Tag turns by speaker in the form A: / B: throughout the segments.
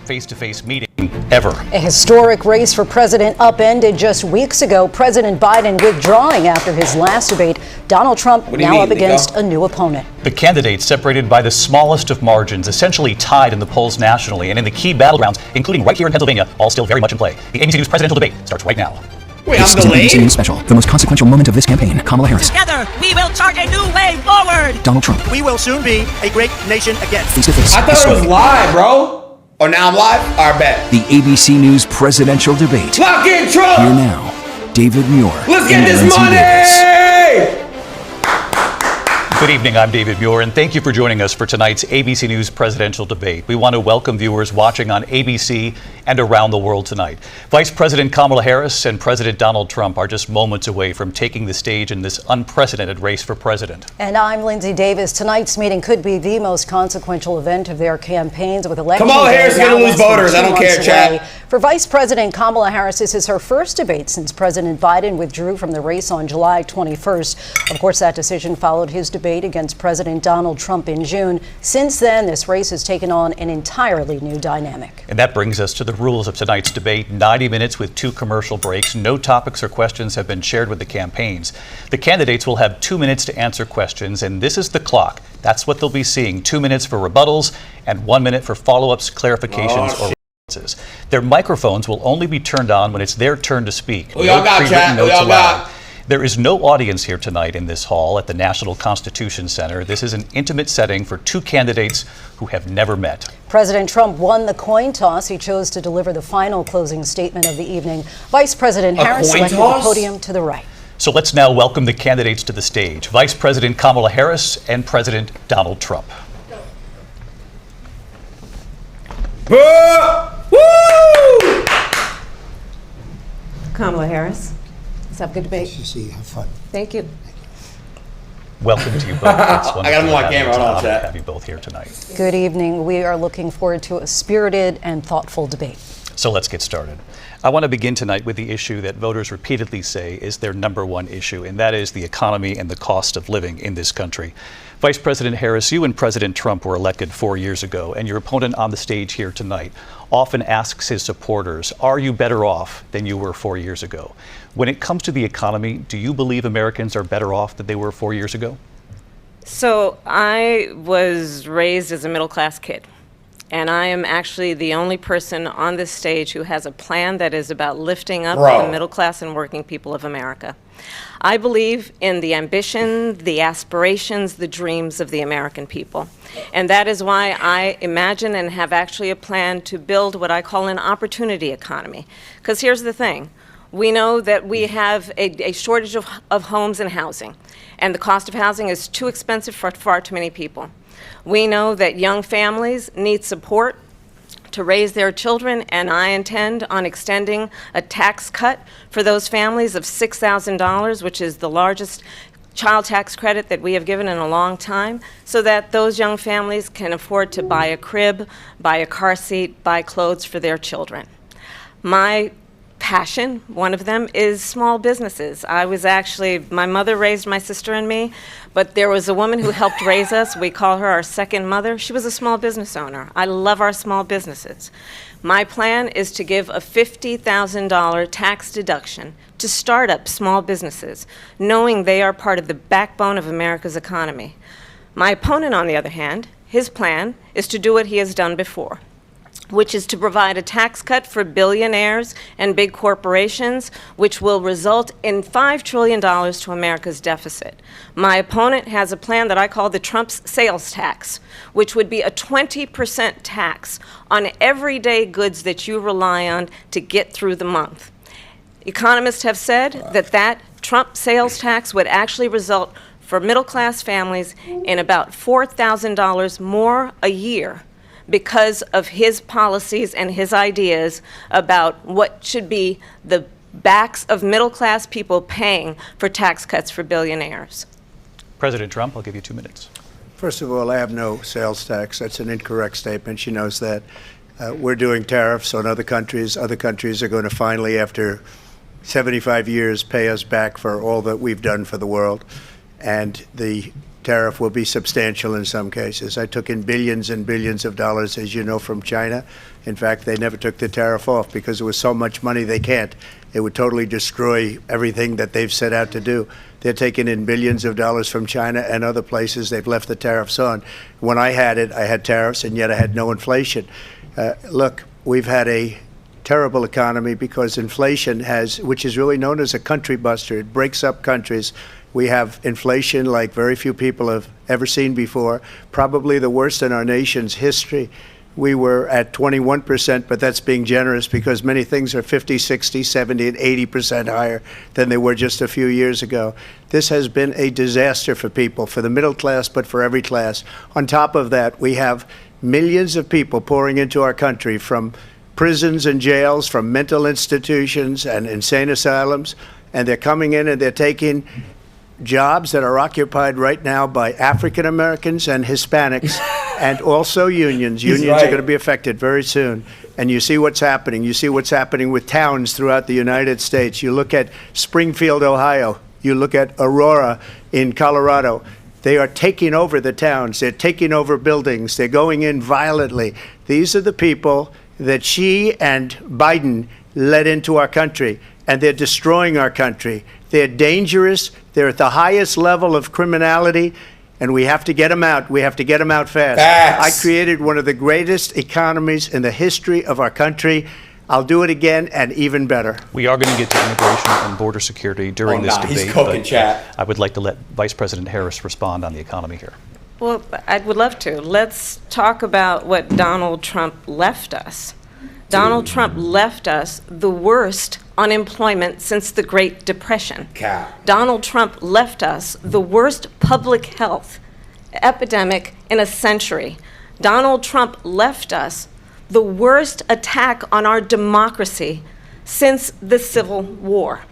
A: face-to-face meeting ever.
B: A historic race for president upended just weeks ago. President Biden withdrawing after his last debate. Donald Trump now up against a new opponent.
A: The candidates separated by the smallest of margins, essentially tied in the polls nationally, and in the key battlegrounds, including right here in Pennsylvania, all still very much in play. The ABC News presidential debate starts right now.
C: Wait, I'm delayed? ABC News special, the most consequential moment of this campaign. Kamala Harris.
D: Together, we will chart a new way forward.
C: Donald Trump.
E: We will soon be a great nation again.
C: Face to face.
F: I thought it was live, bro. Oh, now I'm live? All right, bet.
C: The ABC News presidential debate.
F: Lock in, Trump!
C: Here now, David Muir.
F: Let's get this money!
A: Good evening, I'm David Muir, and thank you for joining us for tonight's ABC News presidential debate. We want to welcome viewers watching on ABC and around the world tonight. Vice President Kamala Harris and President Donald Trump are just moments away from taking the stage in this unprecedented race for president.
B: And I'm Lindsay Davis. Tonight's meeting could be the most consequential event of their campaigns, with election
F: Kamala Harris is going to lose voters. I don't care, Chad.
B: For Vice President Kamala Harris, this is her first debate since President Biden withdrew from the race on July 21st. Of course, that decision followed his debate against President Donald Trump in June. Since then, this race has taken on an entirely new dynamic.
A: And that brings us to the rules of tonight's debate. 90 minutes with 2 commercial breaks. No topics or questions have been shared with the campaigns. The candidates will have 2 minutes to answer questions, and this is the clock. That's what they'll be seeing. 2 minutes for rebuttals and 1 minute for follow-ups, clarifications, or responses. Their microphones will only be turned on when it's their turn to speak.
F: Who y'all got, Chad? Who y'all got?
A: There is no audience here tonight in this hall at the National Constitution Center. This is an intimate setting for 2 candidates who have never met.
B: President Trump won the coin toss. He chose to deliver the final closing statement of the evening. Vice President Harris selected the podium to the right.
A: So let's now welcome the candidates to the stage. Vice President Kamala Harris and President Donald Trump.
F: Woo!
G: Kamala Harris. Let's have a good debate.
E: Nice to see you. Have fun.
G: Thank you.
A: Welcome to you both. I
F: got him on camera. Hold on, Chad.
A: Have you both here tonight.
B: Good evening. We are looking forward to a spirited and thoughtful debate.
A: So let's get started. I want to begin tonight with the issue that voters repeatedly say is their number one issue, and that is the economy and the cost of living in this country. Vice President Harris, you and President Trump were elected 4 years ago, and your opponent on the stage here tonight often asks his supporters, are you better off than you were 4 years ago? When it comes to the economy, do you believe Americans are better off than they were 4 years ago?
G: So I was raised as a middle-class kid, and I am actually the only person on this stage who has a plan that is about lifting up the middle class and working people of America. I believe in the ambition, the aspirations, the dreams of the American people. And that is why I imagine and have actually a plan to build what I call an opportunity economy. Because here's the thing. We know that we have a shortage of homes and housing, and the cost of housing is too expensive for far too many people. We know that young families need support to raise their children, and I intend on extending a tax cut for those families of $6,000, which is the largest child tax credit that we have given in a long time, so that those young families can afford to buy a crib, buy a car seat, buy clothes for their children. My passion, one of them, is small businesses. My mother raised my sister and me, but there was a woman who helped raise us. We call her our second mother. She was a small business owner. I love our small businesses. My plan is to give a $50,000 tax deduction to start up small businesses, knowing they are part of the backbone of America's economy. My opponent, on the other hand, his plan is to do what he has done before, which is to provide a tax cut for billionaires and big corporations, which will result in $5 trillion to America's deficit. My opponent has a plan that I call the Trump's sales tax, which would be a 20% tax on everyday goods that you rely on to get through the month. Economists have said that Trump sales tax would actually result for middle-class families in about $4,000 more a year, because of his policies and his ideas about what should be the backs of middle-class people paying for tax cuts for billionaires.
A: President Trump, I'll give you 2 minutes.
E: First of all, I have no sales tax. That's an incorrect statement. She knows that. We're doing tariffs on other countries. Other countries are going to finally, after 75 years, pay us back for all that we've done for the world. And the tariff will be substantial in some cases. I took in billions and billions of dollars, as you know, from China. In fact, they never took the tariff off because there was so much money they can't. It would totally destroy everything that they've set out to do. They're taking in billions of dollars from China and other places. They've left the tariffs on. When I had it, I had tariffs, and yet I had no inflation. Look, we've had a terrible economy because inflation which is really known as a country buster. It breaks up countries. We have inflation like very few people have ever seen before, probably the worst in our nation's history. We were at 21%, but that's being generous because many things are 50, 60, 70, and 80% higher than they were just a few years ago. This has been a disaster for people, for the middle class, but for every class. On top of that, we have millions of people pouring into our country from prisons and jails, from mental institutions and insane asylums, and they're coming in and they're taking jobs that are occupied right now by African Americans and Hispanics and also unions. Unions are going to be affected very soon. And you see what's happening. You see what's happening with towns throughout the United States. You look at Springfield, Ohio. You look at Aurora in Colorado. They are taking over the towns. They're taking over buildings. They're going in violently. These are the people that Xi and Biden led into our country, and they're destroying our country. They're dangerous. They're at the highest level of criminality, and we have to get them out. We have to get them out fast. I created one of the greatest economies in the history of our country. I'll do it again and even better.
A: We are going to get to immigration and border security during this debate.
F: He's cooking, chat.
A: I would like to let Vice President Harris respond on the economy here.
G: Well, I would love to. Let's talk about what Donald Trump left us. Donald Trump left us the worst unemployment since the Great Depression. Donald Trump left us the worst public health epidemic in a century. Donald Trump left us the worst attack on our democracy since the Civil War.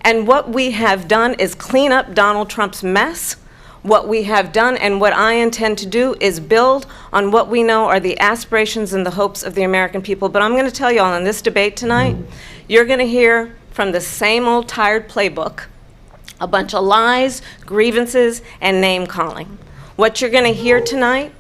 G: And what we have done is clean up Donald Trump's mess. What we have done and what I intend to do is build on what we know are the aspirations and the hopes of the American people. But I'm going to tell you all in this debate tonight, you're going to hear from the same old tired playbook, a bunch of lies, grievances, and name-calling. What you're going to hear tonight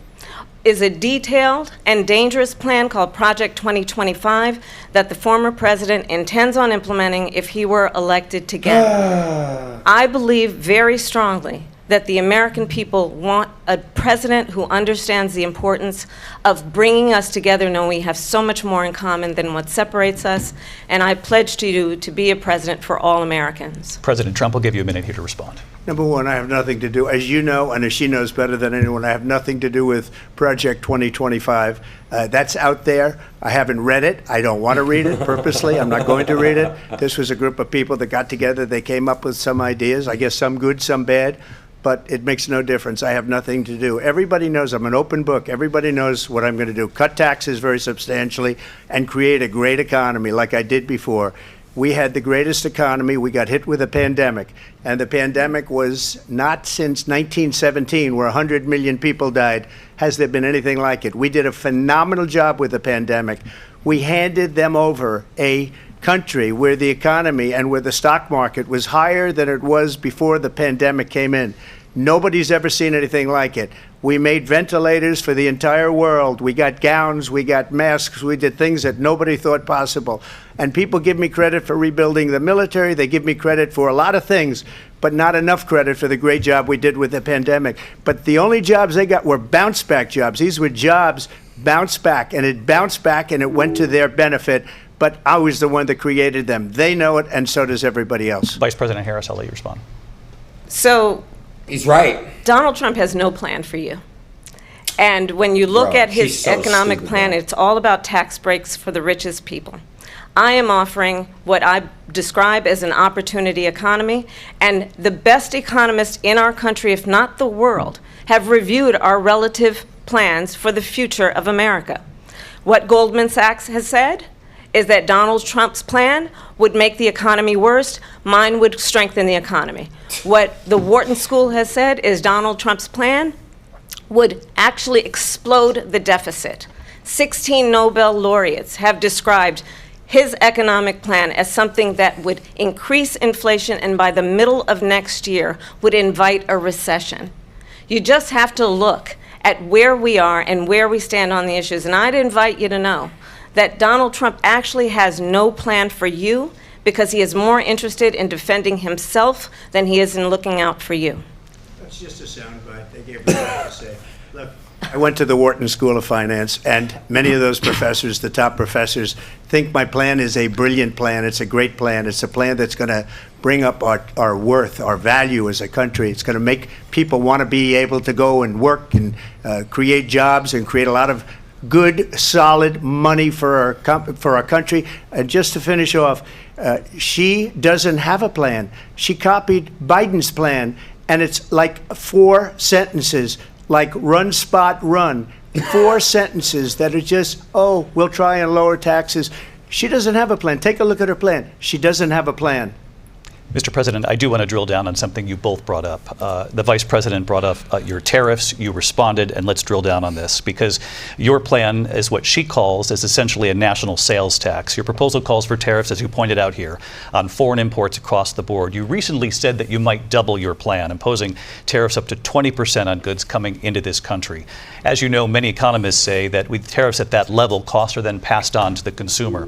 G: is a detailed and dangerous plan called Project 2025 that the former president intends on implementing if he were elected again. I believe very strongly that the American people want a president who understands the importance of bringing us together, knowing we have so much more in common than what separates us. And I pledge to you to be a president for all Americans.
A: President Trump will give you a minute here to respond.
E: Number one, I have nothing to do, as you know, and as she knows better than anyone, I have nothing to do with Project 2025. That's out there. I haven't read it. I don't want to read it purposely. I'm not going to read it. This was a group of people that got together. They came up with some ideas, I guess some good, some bad. But it makes no difference. I have nothing to do. Everybody knows I'm an open book. Everybody knows what I'm going to do. Cut taxes very substantially and create a great economy like I did before. We had the greatest economy. We got hit with a pandemic. And the pandemic was not since 1917, where 100 million people died, has there been anything like it. We did a phenomenal job with the pandemic. We handed them over a country where the economy and where the stock market was higher than it was before the pandemic came in. Nobody's ever seen anything like it. We made ventilators for the entire world. We got gowns, we got masks, we did things that nobody thought possible. And people give me credit for rebuilding the military. They give me credit for a lot of things, but not enough credit for the great job we did with the pandemic. But the only jobs they got were bounce back jobs. These were jobs bounce back, and it bounced back and it went to their benefit. But I was the one that created them. They know it, and so does everybody else.
A: Vice President Harris, I'll let you respond.
G: So
F: he's right.
G: Donald Trump has no plan for you. And when you look at his economic plan, it's all about tax breaks for the richest people. I am offering what I describe as an opportunity economy, and the best economists in our country, if not the world, have reviewed our relative plans for the future of America. What Goldman Sachs has said is that Donald Trump's plan would make the economy worse, mine would strengthen the economy. What the Wharton School has said is Donald Trump's plan would actually explode the deficit. 16 Nobel laureates have described his economic plan as something that would increase inflation and by the middle of next year would invite a recession. You just have to look at where we are and where we stand on the issues. And I'd invite you to know that Donald Trump actually has no plan for you because he is more interested in defending himself than he is in looking out for you.
E: That's just a soundbite. They gave me what to say. Look, I went to the Wharton School of Finance, and many of those professors, the top professors, think my plan is a brilliant plan. It's a great plan. It's a plan that's going to bring up our worth, our value as a country. It's going to make people want to be able to go and work and create jobs and create a lot of good, solid money for our country. And just to finish off, she doesn't have a plan. She copied Biden's plan, and it's like 4 sentences, like run, spot, run. 4 sentences that are just, oh, we'll try and lower taxes. She doesn't have a plan. Take a look at her plan. She doesn't have a plan.
A: Mr. President, I do want to drill down on something you both brought up. The Vice President brought up your tariffs. You responded, and let's drill down on this, because your plan is what she calls is essentially a national sales tax. Your proposal calls for tariffs, as you pointed out here, on foreign imports across the board. You recently said that you might double your plan, imposing tariffs up to 20% on goods coming into this country. As you know, many economists say that with tariffs at that level, costs are then passed on to the consumer.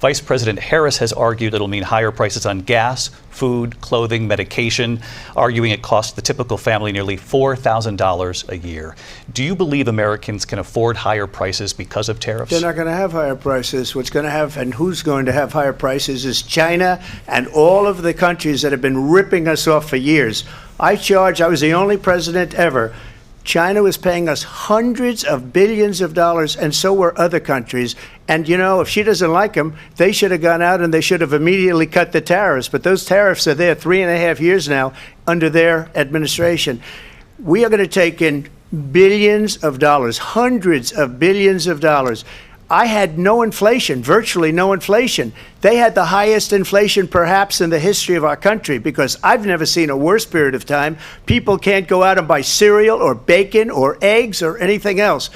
A: Vice President Harris has argued it'll mean higher prices on gas, food, clothing, medication, arguing it costs the typical family nearly $4,000 a year. Do you believe Americans can afford higher prices because of tariffs?
E: They're not going to have higher prices. What's going to have, and who's going to have higher prices, is China and all of the countries that have been ripping us off for years. I was the only president ever. China was paying us hundreds of billions of dollars, and so were other countries. And, you know, if she doesn't like them, they should have gone out and they should have immediately cut the tariffs. But those tariffs are there 3.5 years now under their administration. We are going to take in billions of dollars, hundreds of billions of dollars. I had no inflation, virtually no inflation. They had the highest inflation perhaps in the history of our country, because I've never seen a worse period of time. People can't go out and buy cereal or bacon or eggs or anything else.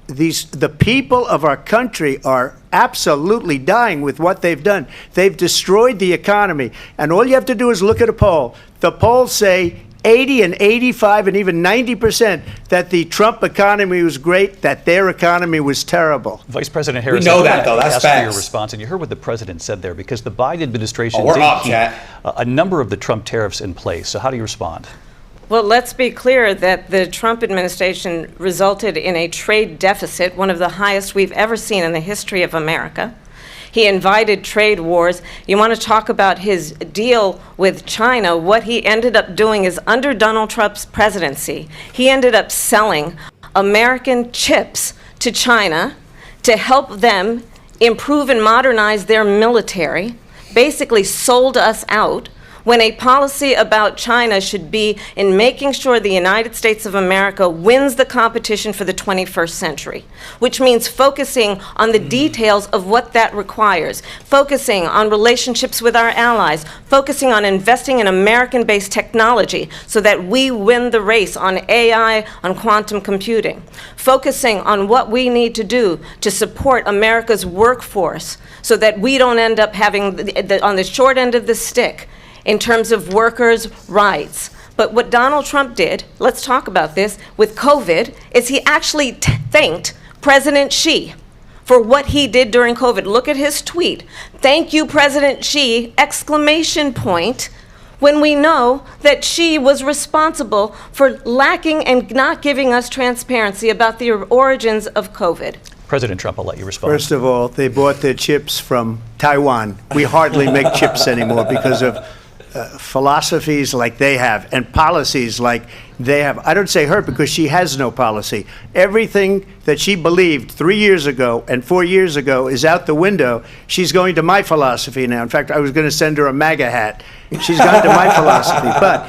E: The people of our country are absolutely dying with what they've done. They've destroyed the economy. And all you have to do is look at a poll. The polls say 80 and 85 and even 90% that the Trump economy was great, that their economy was terrible.
A: Vice President Harris,
F: we know that, though. That's
A: ask for
F: facts.
A: your response, and you heard what the president said there, because the Biden administration
F: we're
A: did
F: up,
A: keep
F: chat.
A: a number of the Trump tariffs in place. So how do you respond?
G: Well, let's be clear that the Trump administration resulted in a trade deficit, one of the highest we've ever seen in the history of America. He invited trade wars. You want to talk about his deal with China? What he ended up doing is, under Donald Trump's presidency, he ended up selling American chips to China to help them improve and modernize their military, basically sold us out, when a policy about China should be in making sure the United States of America wins the competition for the 21st century, which means focusing on the details of what that requires, focusing on relationships with our allies, focusing on investing in American-based technology so that we win the race on AI, on quantum computing, focusing on what we need to do to support America's workforce so that we don't end up having on the short end of the stick in terms of workers' rights. But what Donald Trump did, let's talk about this, with COVID, is he actually thanked President Xi for what he did during COVID. Look at his tweet. "Thank you, President Xi," exclamation point, when we know that Xi was responsible for lacking and not giving us transparency about the origins of COVID.
A: President Trump, I'll let you respond.
E: First of all, they bought their chips from Taiwan. We hardly make chips anymore because of philosophies like they have and policies like they have. I don't say her because she has no policy. Everything that she believed 3 years ago and 4 years ago is out the window. She's going to my philosophy now. In fact, I was going to send her a MAGA hat. She's gone to my philosophy. But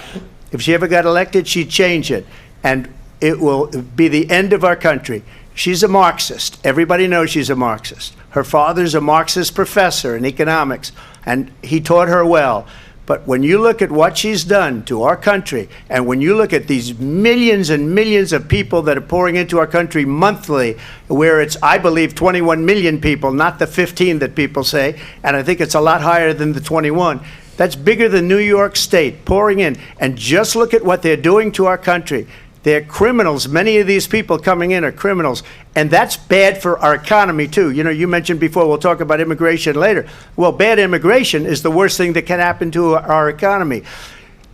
E: if she ever got elected, she'd change it. And it will be the end of our country. She's a Marxist. Everybody knows she's a Marxist. Her father's a Marxist professor in economics, and he taught her well. But when you look at what she's done to our country, and when you look at these millions and millions of people that are pouring into our country monthly, where it's, I believe, 21 million people, not the 15 that people say, and I think it's a lot higher than the 21. That's bigger than New York State pouring in. And just look at what they're doing to our country. They're criminals. Many of these people coming in are criminals. And that's bad for our economy, too. You know, you mentioned before, we'll talk about immigration later. Well, bad immigration is the worst thing that can happen to our economy.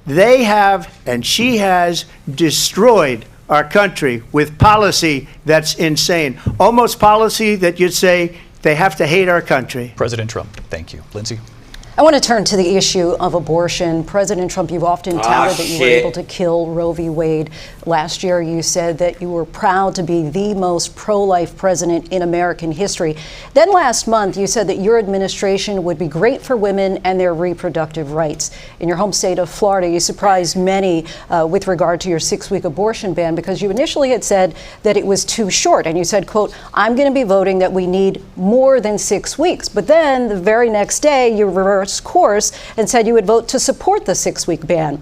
E: They have, and she has, destroyed our country with policy that's insane. Almost policy that you'd say they have to hate our country.
A: President Trump, thank you. Lindsay?
B: I want to turn to the issue of abortion. President Trump, you've often touted that you were able to kill Roe v. Wade. Last year, you said that you were proud to be the most pro-life president in American history. Then last month, you said that your administration would be great for women and their reproductive rights. In your home state of Florida, you surprised many with regard to your 6-week abortion ban because you initially had said that it was too short. And you said, quote, I'm going to be voting that we need more than 6 weeks. But then the very next day, you reversed course and said you would vote to support the 6-week ban.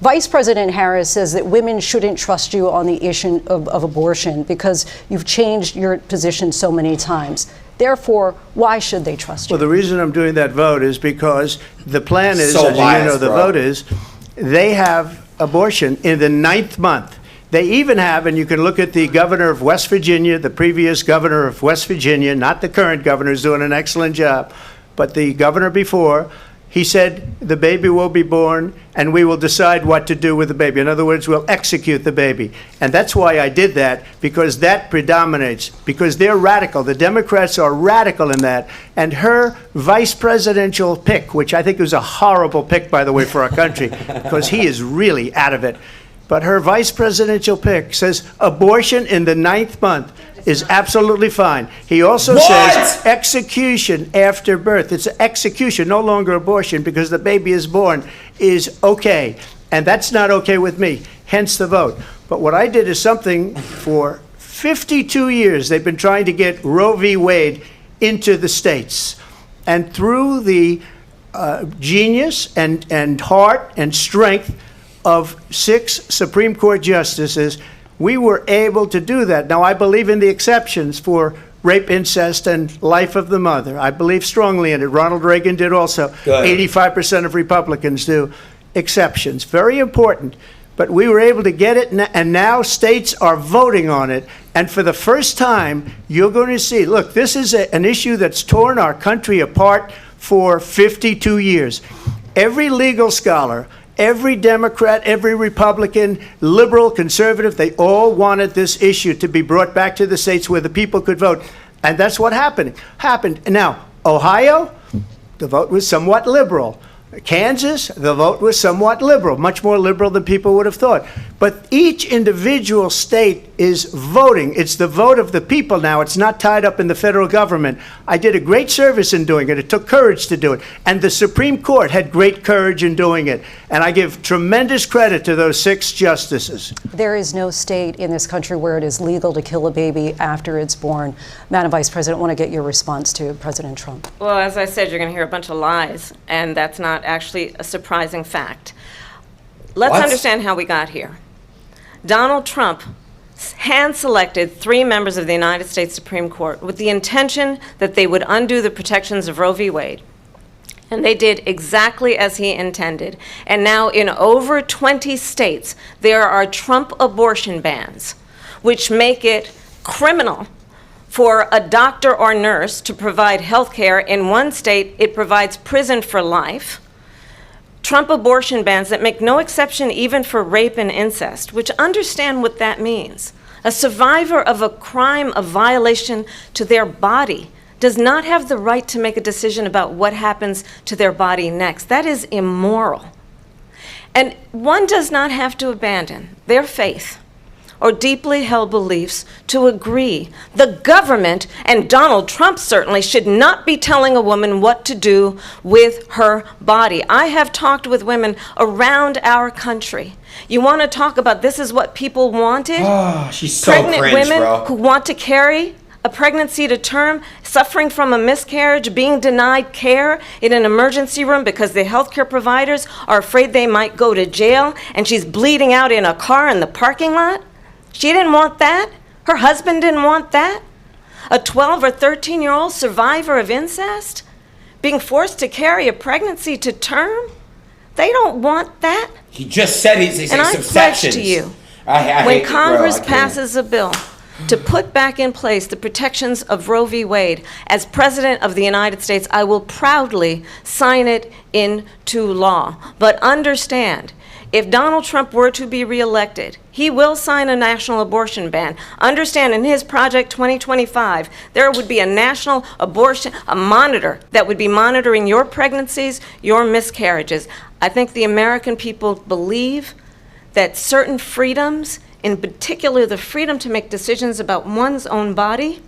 B: Vice President Harris says that women shouldn't trust you on the issue of abortion because you've changed your position so many times. Therefore, why should they trust you?
E: Well, the reason I'm doing that vote is because the plan is,
F: So
E: as
F: biased,
E: you know, the
F: bro.
E: vote is, they have abortion in the 9th month. They even have, and you can look at the governor of West Virginia, the previous governor of West Virginia, not the current governor, who's doing an excellent job, but the governor before, he said the baby will be born and we will decide what to do with the baby. In other words, we'll execute the baby. And that's why I did that, because that predominates, because they're radical. The Democrats are radical in that. And her vice presidential pick, which I think was a horrible pick, by the way, for our country, because he is really out of it. But her vice presidential pick says abortion in the 9th month is absolutely fine. He also says execution after birth. It's execution, no longer abortion, because the baby is born, is okay. And that's not okay with me, hence the vote. But what I did is something for 52 years. They've been trying to get Roe v. Wade into the states. And through the genius and heart and strength of 6 Supreme Court justices, we were able to do that. Now, I believe in the exceptions for rape, incest, and life of the mother. I believe strongly in it. Ronald Reagan did also. 85% of Republicans do. Exceptions. Very important. But we were able to get it, and now states are voting on it. And for the first time, you're going to see, look, this is an issue that's torn our country apart for 52 years. Every legal scholar, every Democrat, every Republican, liberal, conservative, they all wanted this issue to be brought back to the states where the people could vote. And that's what happened. Now, Ohio, the vote was somewhat liberal. Kansas, the vote was somewhat liberal, much more liberal than people would have thought. But each individual state is voting. It's the vote of the people now. It's not tied up in the federal government. I did a great service in doing it. It took courage to do it. And the Supreme Court had great courage in doing it. And I give tremendous credit to those 6 justices.
B: There is no state in this country where it is legal to kill a baby after it's born. Madam Vice President, I want to get your response to President Trump.
G: Well, as I said, you're going to hear a bunch of lies, and that's not actually a surprising fact. Let's understand how we got here. Donald Trump hand-selected 3 members of the United States Supreme Court with the intention that they would undo the protections of Roe v. Wade. And they did exactly as he intended. And now in over 20 states, there are Trump abortion bans, which make it criminal for a doctor or nurse to provide health care. In one state, it provides prison for life. Trump abortion bans that make no exception even for rape and incest, which understand what that means. A survivor of a crime of violation to their body does not have the right to make a decision about what happens to their body next. That is immoral. And one does not have to abandon their faith or deeply held beliefs to agree. The government, and Donald Trump certainly, should not be telling a woman what to do with her body. I have talked with women around our country. You want to talk about this is what people wanted?
F: Oh, she's so
G: Pregnant
F: cringe,
G: women
F: bro.
G: who want to carry a pregnancy to term, suffering from a miscarriage, being denied care in an emergency room because the healthcare providers are afraid they might go to jail, and she's bleeding out in a car in the parking lot. She didn't want that. Her husband didn't want that. A 12 or 13-year-old survivor of incest being forced to carry a pregnancy to term. They don't want that.
F: He just said he's
G: And I pledge to you When Congress passes a bill to put back in place the protections of Roe v. Wade, as President of the United States, I will proudly sign it into law. But understand, if Donald Trump were to be reelected, he will sign a national abortion ban. Understand, in his Project 2025, there would be a national abortion, a monitor that would be monitoring your pregnancies, your miscarriages. I think the American people believe that certain freedoms, in particular the freedom to make decisions about one's own body,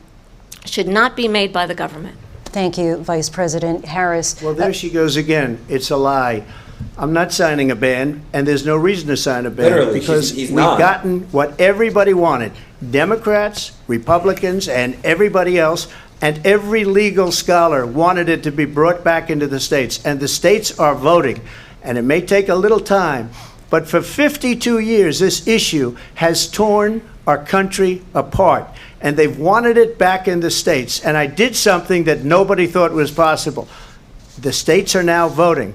G: should not be made by the government.
B: Thank you, Vice President Harris.
E: Well, there she goes again. It's a lie. I'm not signing a ban, and there's no reason to sign a ban.
F: Literally,
E: because
F: he's
E: we've
F: not.
E: gotten what everybody wanted. Democrats, Republicans, and everybody else, and every legal scholar wanted it to be brought back into the states. And the states are voting. And it may take a little time, but for 52 years, this issue has torn our country apart. And they've wanted it back in the states. And I did something that nobody thought was possible. The states are now voting.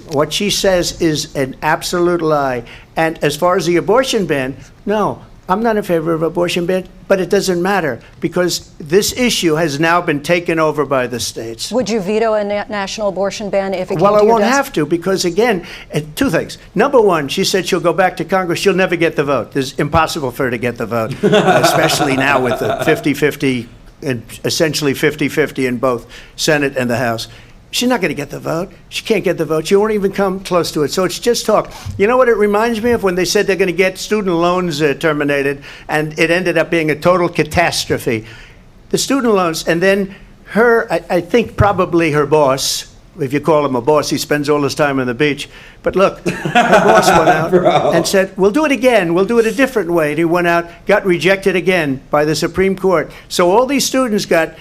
E: What she says is an absolute lie. And as far as the abortion ban, no, I'm not in favor of abortion ban, but it doesn't matter because this issue has now been taken over by the states.
B: Would you veto a national abortion ban if it came
E: Well,
B: to
E: I
B: your
E: won't
B: desk?
E: have to because, again, two things. Number one, she said she'll go back to Congress. She'll never get the vote. It's impossible for her to get the vote, especially now with the 50-50, and essentially 50-50 in both Senate and the House. She's not going to get the vote. She can't get the vote. She won't even come close to it. So it's just talk. You know what it reminds me of? When they said they're going to get student loans terminated, and it ended up being a total catastrophe. The student loans, and then I think probably her boss, if you call him a boss, he spends all his time on the beach. But look, her boss went out and said, we'll do it again. We'll do it a different way. And he went out, got rejected again by the Supreme Court. So all these students got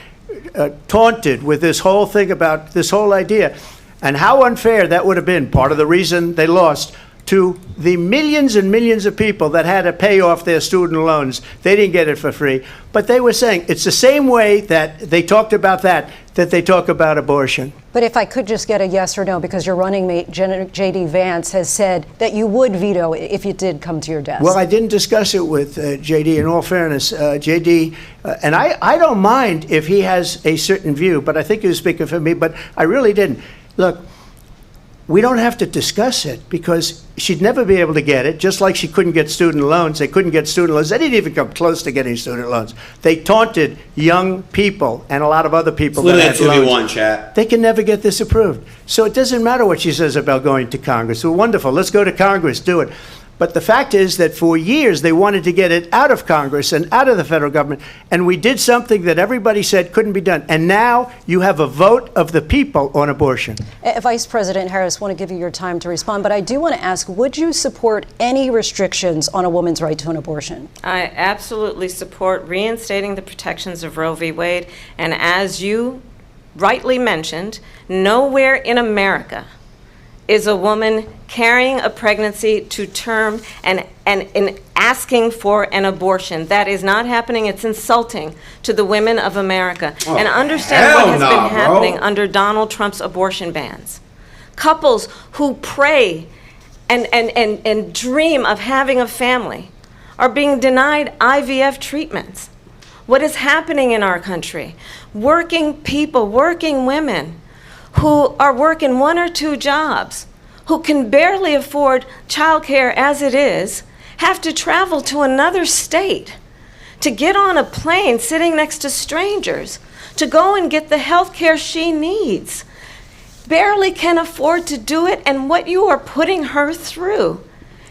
E: taunted with this whole thing about this whole idea. And how unfair that would have been, part of the reason they lost, to the millions and millions of people that had to pay off their student loans. They didn't get it for free. But they were saying it's the same way that they talked about that they talk about abortion.
B: But if I could just get a yes or no, because your running mate, J.D. Vance, has said that you would veto it if it did come to your desk.
E: Well, I didn't discuss it with J.D. In all fairness, J.D., and I don't mind if he has a certain view, but I think he was speaking for me, but I really didn't. Look, we don't have to discuss it because she'd never be able to get it, just like she couldn't get student loans. They couldn't get student loans. They didn't even come close to getting student loans. They taunted young people and a lot of other people that had loans.
F: Chat.
E: They can never get this approved. So it doesn't matter what she says about going to Congress. Well, wonderful. Let's go to Congress. Do it. But the fact is that for years they wanted to get it out of Congress and out of the federal government, and we did something that everybody said couldn't be done. And now you have a vote of the people on abortion.
B: Vice President Harris, I want to give you your time to respond, but I do want to ask, would you support any restrictions on a woman's right to an abortion?
G: I absolutely support reinstating the protections of Roe v. Wade, and as you rightly mentioned, nowhere in America is a woman carrying a pregnancy to term and asking for an abortion. That is not happening. It's insulting to the women of America. And understand what has been happening under Donald Trump's abortion bans. Couples who pray and dream of having a family are being denied IVF treatments. What is happening in our country? Working people, working women, who are working one or two jobs, who can barely afford childcare as it is, have to travel to another state to get on a plane sitting next to strangers to go and get the health care she needs. Barely can afford to do it, and what you are putting her through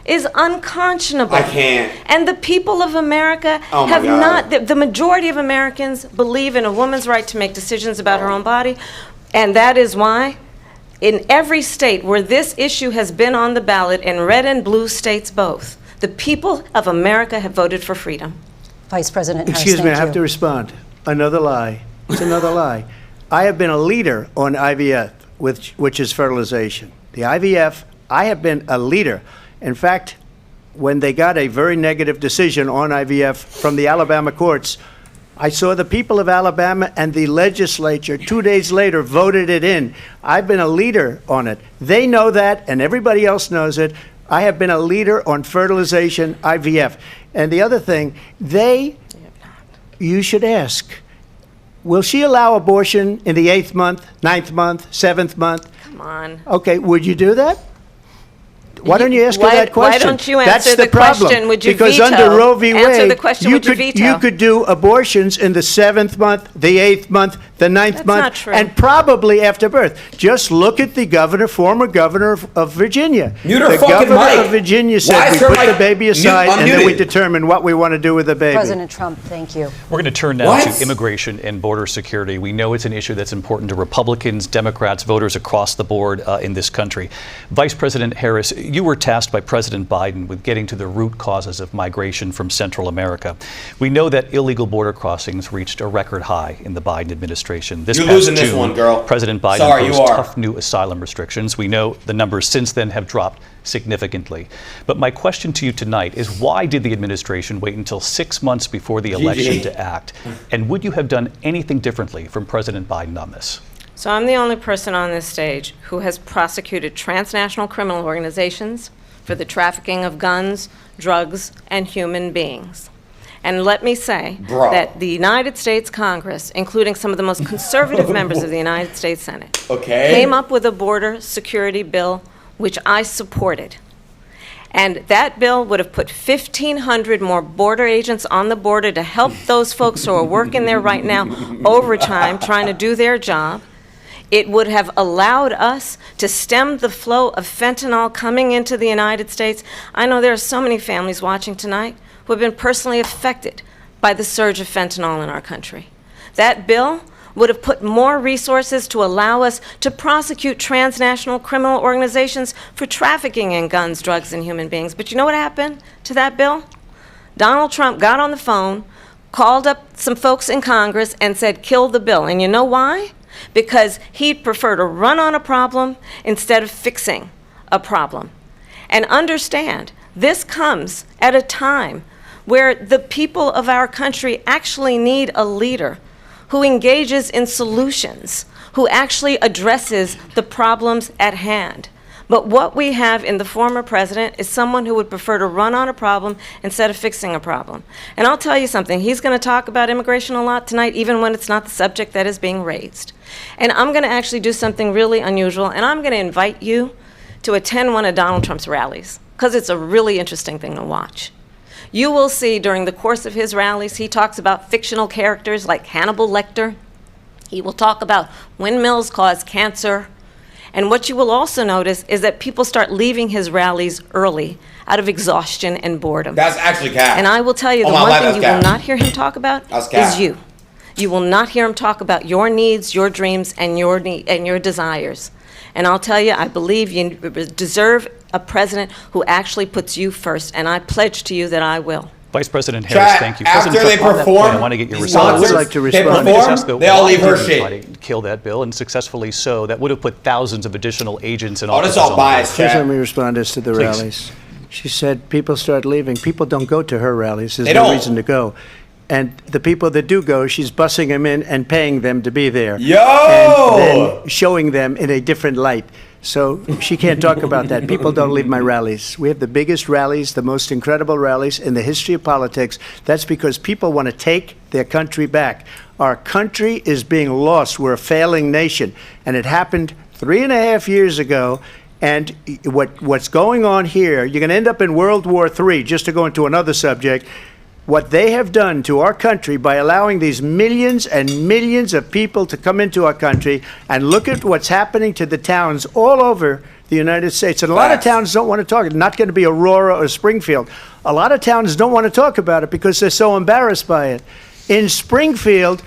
G: is unconscionable.
F: I can't.
G: And the people of America have not, the majority of Americans believe in a woman's right to make decisions about her own body. And that is why in every state where this issue has been on the ballot, in red and blue states both, the people of America have voted for freedom.
B: Vice President Harris,
E: Excuse me, I
B: thank
E: have
B: you.
E: to respond. Another lie. It's another lie. I have been a leader on IVF, which is fertilization. The IVF, I have been a leader. In fact, when they got a very negative decision on IVF from the Alabama courts, I saw the people of Alabama and the legislature 2 days later voted it in. I've been a leader on it. They know that, and everybody else knows it. I have been a leader on fertilization, IVF. And the other thing, you should ask, will she allow abortion in the 8th month, 9th month, 7th month?
G: Come on.
E: Okay, would you do that? Why don't you ask her that question?
G: Why don't you answer
E: That's
G: the
E: problem.
G: question? Would you
E: because
G: veto?
E: Under Roe v. Wade,
G: Answer the question. Would you veto?
E: You could do abortions in the 7th month, the 8th month, the 9th
G: That's
E: month,
G: not true.
E: and probably after birth. Just look at the former governor of Virginia.
F: Mute her
E: the
F: fucking
E: governor
F: mic.
E: of Virginia
F: Why
E: said we
F: is her
E: put the
F: mic
E: baby aside and then we
F: unmuted?
E: determine what we want to do with the baby.
B: President Trump, thank you.
A: We're going to turn now
F: What?
A: to immigration and border security. We know it's an issue that's important to Republicans, Democrats, voters across the board in this country. Vice President Harris, you were tasked by President Biden with getting to the root causes of migration from Central America. We know that illegal border crossings reached a record high in the Biden administration. This
F: You're
A: past
F: losing this
A: June,
F: one, girl.
A: President Biden
F: Sorry, you
A: imposed
F: are.
A: tough new asylum restrictions. We know the numbers since then have dropped significantly. But my question to you tonight is, why did the administration wait until 6 months before the election to act? And would you have done anything differently from President Biden on this?
G: So I'm the only person on this stage who has prosecuted transnational criminal organizations for the trafficking of guns, drugs, and human beings. And let me say that the United States Congress, including some of the most conservative members of the United States Senate, came up with a border security bill which I supported. And that bill would have put 1,500 more border agents on the border to help those folks who are working there right now overtime trying to do their job. It would have allowed us to stem the flow of fentanyl coming into the United States. I know there are so many families watching tonight who have been personally affected by the surge of fentanyl in our country. That bill would have put more resources to allow us to prosecute transnational criminal organizations for trafficking in guns, drugs, and human beings. But you know what happened to that bill? Donald Trump got on the phone, called up some folks in Congress, and said, kill the bill. And you know why? Because he'd prefer to run on a problem instead of fixing a problem. And understand, this comes at a time where the people of our country actually need a leader who engages in solutions, who actually addresses the problems at hand. But what we have in the former president is someone who would prefer to run on a problem instead of fixing a problem. And I'll tell you something, he's going to talk about immigration a lot tonight, even when it's not the subject that is being raised. And I'm going to actually do something really unusual, and I'm going to invite you to attend one of Donald Trump's rallies, because it's a really interesting thing to watch. You will see during the course of his rallies, he talks about fictional characters like Hannibal Lecter. He will talk about windmills cause cancer. And what you will also notice is that people start leaving his rallies early out of exhaustion and boredom.
F: That's actually cap.
G: And I will tell you, the one thing you will not hear him talk about is you. You will not hear him talk about your needs, your dreams, and your desires. And I'll tell you, I believe you deserve a president who actually puts you first, and I pledge to you that I will.
A: Vice President Harris, thank you.
F: After
A: President
F: they
A: Trump, on that
F: perform,
A: point, I want to get your
F: these
A: response.
E: I would like to respond.
F: They
A: Let me just ask,
F: perform,
A: though,
F: they all
A: why
F: leave her
A: didn't
F: shit.
A: Biden kill that bill, and successfully so? That would have put thousands of additional agents in
F: Oh,
A: office.
F: that's all biased,
E: Just
F: Chad.
E: let me respond as to the
A: Please.
E: rallies. She said people start leaving. People don't go to her rallies. There's
F: They
E: no
F: don't.
E: reason to go. And the people that do go, she's bussing them in and paying them to be there.
F: Yo!
E: And then showing them in a different light. So she can't talk about that. People don't leave my rallies. We have the biggest rallies, the most incredible rallies in the history of politics. That's because people want to take their country back. Our country is being lost. We're a failing nation. And it happened 3.5 years ago. And what's going on here, you're going to end up in World War III, just to go into another subject. What they have done to our country by allowing these millions and millions of people to come into our country, and look at what's happening to the towns all over the United States. And a lot of towns don't want to talk. It's not going to be Aurora or Springfield. A lot of towns don't want to talk about it because they're so embarrassed by it. In Springfield,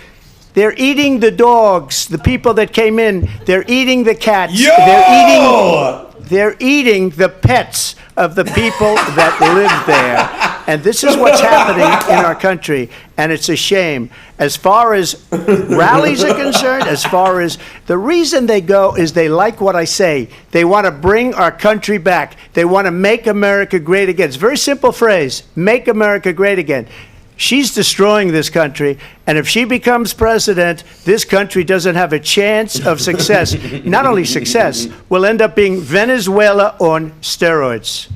E: they're eating the dogs, the people that came in. They're eating the cats.
F: Yo!
E: They're eating the pets of the people that live there. And this is what's happening in our country, and it's a shame. As far as rallies are concerned, as far as the reason they go is they like what I say. They want to bring our country back. They want to make America great again. It's a very simple phrase, make America great again. She's destroying this country, and if she becomes president, this country doesn't have a chance of success. Not only success, we'll end up being Venezuela on steroids.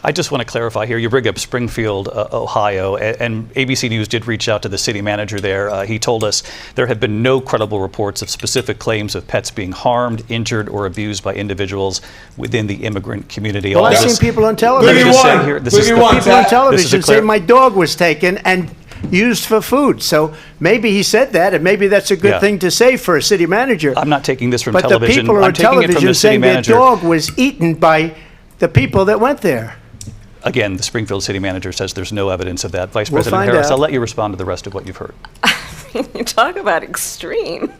A: I just want to clarify here. You bring up Springfield, Ohio, and ABC News did reach out to the city manager there. He told us there have been no credible reports of specific claims of pets being harmed, injured, or abused by individuals within the immigrant community.
E: Well, I've seen people on television.
A: Let me just say here, this is
E: People on television say
A: say
E: my dog was taken and used for food. So maybe he said that, and maybe that's a good thing to say for a city manager.
A: I'm not taking this from
E: but
A: television.
E: But the people
A: I'm
E: on
A: taking it from
E: television
A: the city
E: saying their
A: manager.
E: dog was eaten by the people that went there.
A: Again, the Springfield city manager says there's no evidence of that. Vice
E: We'll
A: President
E: find
A: Harris,
E: out.
A: I'll let you respond to the rest of what you've heard.
G: You talk about extreme.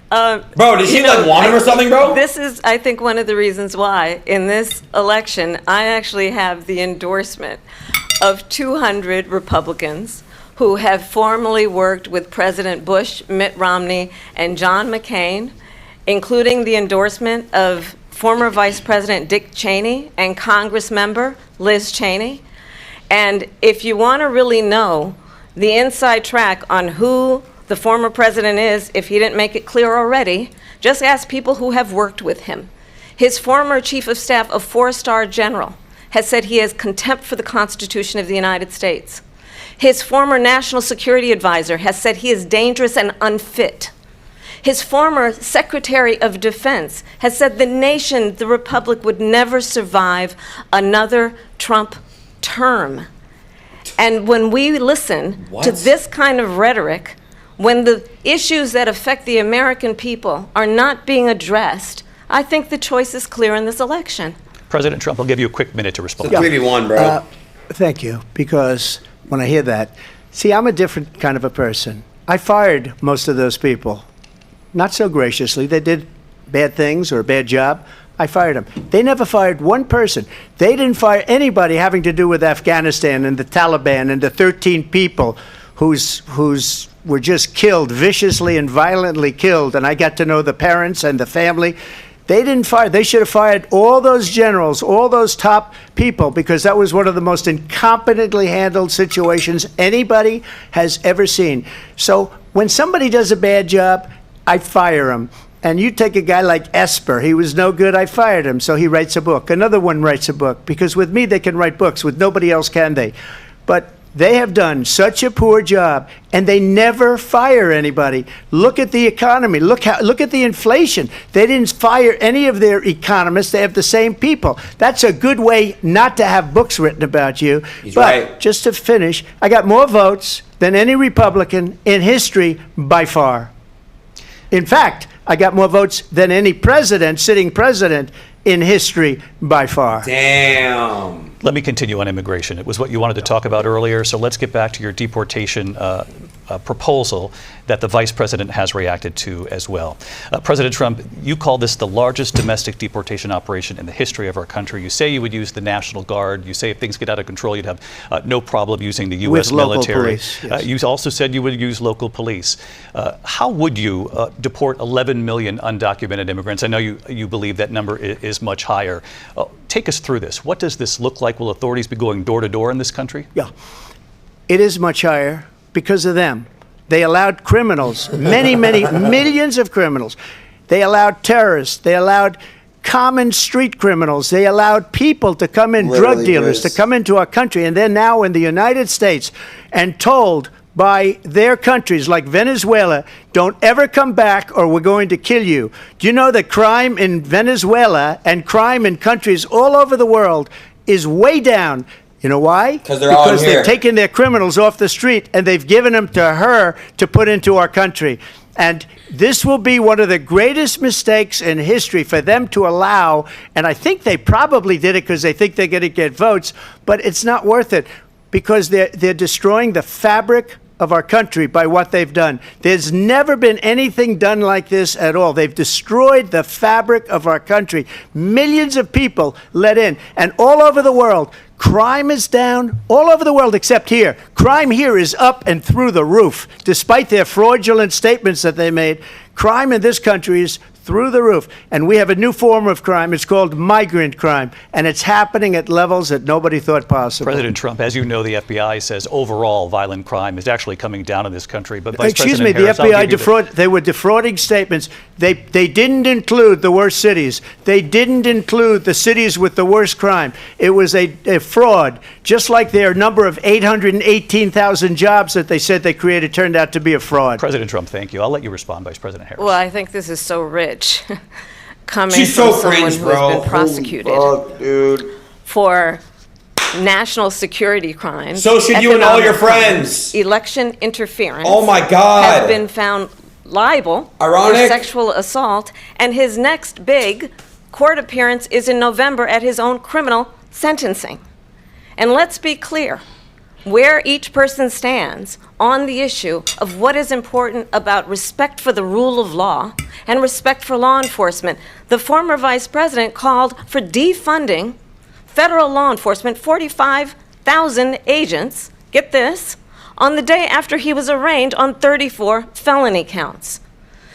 F: Bro, did she want him or something, bro?
G: This is, I think, one of the reasons why in this election I actually have the endorsement of 200 Republicans who have formally worked with President Bush, Mitt Romney, and John McCain, including the endorsement of former Vice President Dick Cheney and Congress member Liz Cheney. And if you want to really know the inside track on who the former president is, if he didn't make it clear already, just ask people who have worked with him. His former chief of staff, a 4-star general, has said he has contempt for the Constitution of the United States. His former national security advisor has said he is dangerous and unfit. His former Secretary of Defense has said the nation, the republic, would never survive another Trump term. And when we listen to this kind of rhetoric, when the issues that affect the American people are not being addressed, I think the choice is clear in this election.
A: President Trump, I'll give you a quick minute to respond.
F: It's a 3v1, bro.
E: Thank you, because when I hear that, see, I'm a different kind of a person. I fired most of those people. Not so graciously. They did bad things or a bad job. I fired them. They never fired one person. They didn't fire anybody having to do with Afghanistan and the Taliban and the 13 people whose were just killed, viciously and violently killed. And I got to know the parents and the family. They didn't fire. They should have fired all those generals, all those top people, because that was one of the most incompetently handled situations anybody has ever seen. So when somebody does a bad job, I fire him. And you take a guy like Esper, he was no good, I fired him, so he writes a book. Another one writes a book, because with me they can write books, with nobody else can they. But they have done such a poor job, and they never fire anybody. Look at the economy, look at the inflation. They didn't fire any of their economists, they have the same people. That's a good way not to have books written about you.
F: He's
E: but
F: right.
E: just to finish, I got more votes than any Republican in history by far. In fact, I got more votes than any president, sitting president, in history by far.
F: Damn.
A: Let me continue on immigration. It was what you wanted to talk about earlier, so let's get back to your deportation proposal that the vice president has reacted to as well. President Trump, you call this the largest domestic deportation operation in the history of our country. You say you would use the National Guard. You say if things get out of control, you'd have no problem using the U.S. military.
E: Police, yes.
A: You also said you would use local police. How would you deport 11 million undocumented immigrants? I know you believe that number is much higher. Take us through this. What does this look like? Will authorities be going door to door in this country?
E: Yeah, it is much higher because of them. They allowed criminals, many millions of criminals. They allowed terrorists. They allowed common street criminals. They allowed people to come in,
F: Literally,
E: drug dealers, to
F: Chris.
E: come into our country. And they're now in the United States and told by their countries like Venezuela, don't ever come back or we're going to kill you. Do you know that crime in Venezuela and crime in countries all over the world is way down? You know why?
F: Because they're all in
E: Because
F: here.
E: they've taken their criminals off the street and they've given them to her to put into our country. And this will be one of the greatest mistakes in history for them to allow, and I think they probably did it because they think they're going to get votes, but it's not worth it because they're destroying the fabric of our country by what they've done. There's never been anything done like this at all. They've destroyed the fabric of our country. Millions of people let in, and all over the world, crime is down all over the world except here. Crime here is up and through the roof. Despite their fraudulent statements that they made, crime in this country is through the roof. And we have a new form of crime. It's called migrant crime. And it's happening at levels that nobody thought possible.
A: President Trump, as you know, the FBI says overall violent crime is actually coming down in this country. But Vice
E: Excuse
A: President
E: me,
A: Harris,
E: the
A: I'll
E: FBI
A: give you
E: they were defrauding statements. They didn't include the worst cities. They didn't include the cities with the worst crime. It was a fraud. Just like their number of 818,000 jobs that they said they created turned out to be a fraud.
A: President Trump, thank you. I'll let you respond, Vice President Harris.
G: Well, I think this is so rich coming
F: She's
G: from
F: so
G: someone
F: cringe,
G: who
F: bro.
G: has been prosecuted
F: Fuck, dude.
G: for national security crimes.
F: So should you and all your
G: economic crimes,
F: friends.
G: election interference.
F: Oh my God.
G: Has been found liable
F: Ironic.
G: for sexual assault, and his next big court appearance is in November at his own criminal sentencing. And let's be clear where each person stands on the issue of what is important about respect for the rule of law and respect for law enforcement. The former vice president called for defunding federal law enforcement, 45,000 agents, get this, on the day after he was arraigned on 34 felony counts.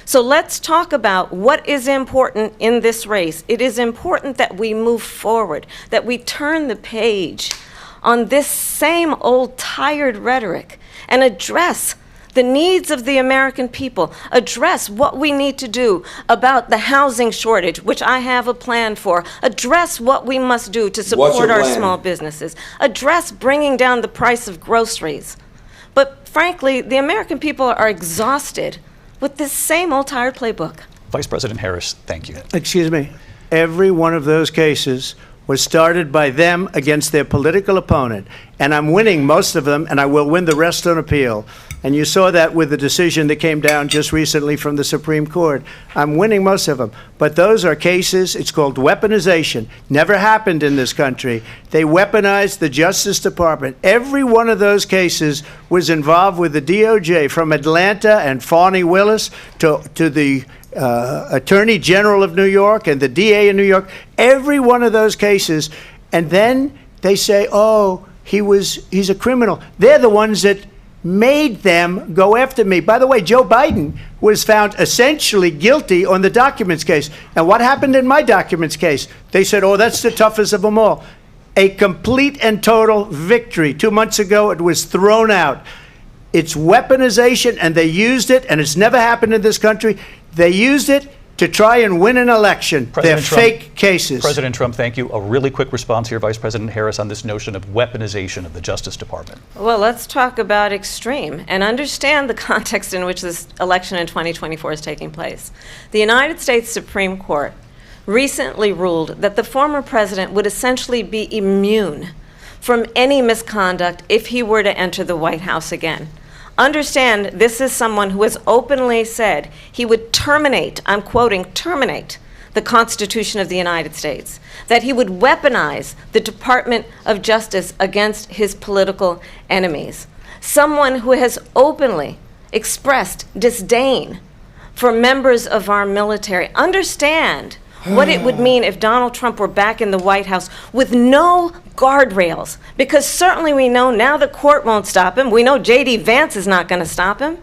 G: So let's talk about what is important in this race. It is important that we move forward, that we turn the page on this same old tired rhetoric and address the needs of the American people, address what we need to do about the housing shortage, which I have a plan for, address what we must do to support our small businesses, address bringing down the price of groceries. But frankly, the American people are exhausted with this same old tired playbook.
A: Vice President Harris, thank you.
E: Excuse me. Every one of those cases was started by them against their political opponent. And I'm winning most of them, and I will win the rest on appeal. And you saw that with the decision that came down just recently from the Supreme Court. I'm winning most of them. But those are cases, it's called weaponization. Never happened in this country. They weaponized the Justice Department. Every one of those cases was involved with the DOJ, from Atlanta and Fani Willis to the Attorney General of New York and the DA in New York. Every one of those cases. And then they say, oh, he's a criminal. They're the ones that made them go after me. By the way, Joe Biden was found essentially guilty on the documents case. And what happened in my documents case? They said, oh, that's the toughest of them all. A complete and total victory. 2 months ago, it was thrown out. It's weaponization, and they used it, and it's never happened in this country. They used it to try and win an election. They're fake cases.
A: President Trump, thank you. A really quick response here, Vice President Harris, on this notion of weaponization of the Justice Department.
G: Well, let's talk about extreme and understand the context in which this election in 2024 is taking place. The United States Supreme Court recently ruled that the former president would essentially be immune from any misconduct if he were to enter the White House again. Understand, this is someone who has openly said he would terminate, I'm quoting, terminate the Constitution of the United States, that he would weaponize the Department of Justice against his political enemies. Someone who has openly expressed disdain for members of our military. Understand what it would mean if Donald Trump were back in the White House with no guardrails, because certainly we know now the court won't stop him. We know J.D. Vance is not going to stop him.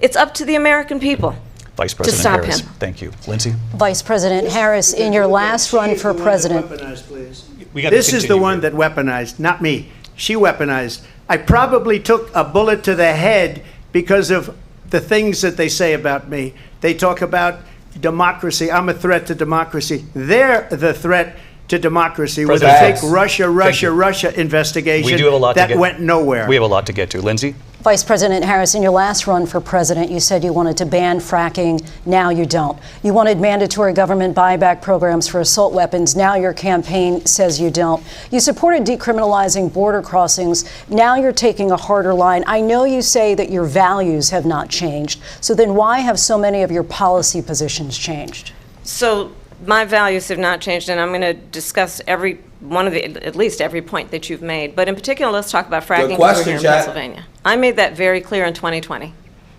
G: It's up to the American people
A: Vice President
G: to stop
A: Harris,
G: him.
A: Thank you. Lindsay?
B: Vice President Harris, in your last run for president.
E: This is the one that weaponized, not me. She weaponized. I probably took a bullet to the head because of the things that they say about me. They talk about democracy. I'm a threat to democracy. They're the threat to democracy with a fake Russia investigation
A: We do have a lot
E: that went nowhere.
A: We have a lot to get to. Lindsay?
B: Vice President Harris, in your last run for president, you said you wanted to ban fracking. Now you don't. You wanted mandatory government buyback programs for assault weapons. Now your campaign says you don't. You supported decriminalizing border crossings. Now you're taking a harder line. I know you say that your values have not changed. So then why have so many of your policy positions changed?
G: So my values have not changed, and I'm going to discuss every one of the, at least every point that you've made. But in particular, let's talk about fracking over here in Pennsylvania. I made that very clear in 2020.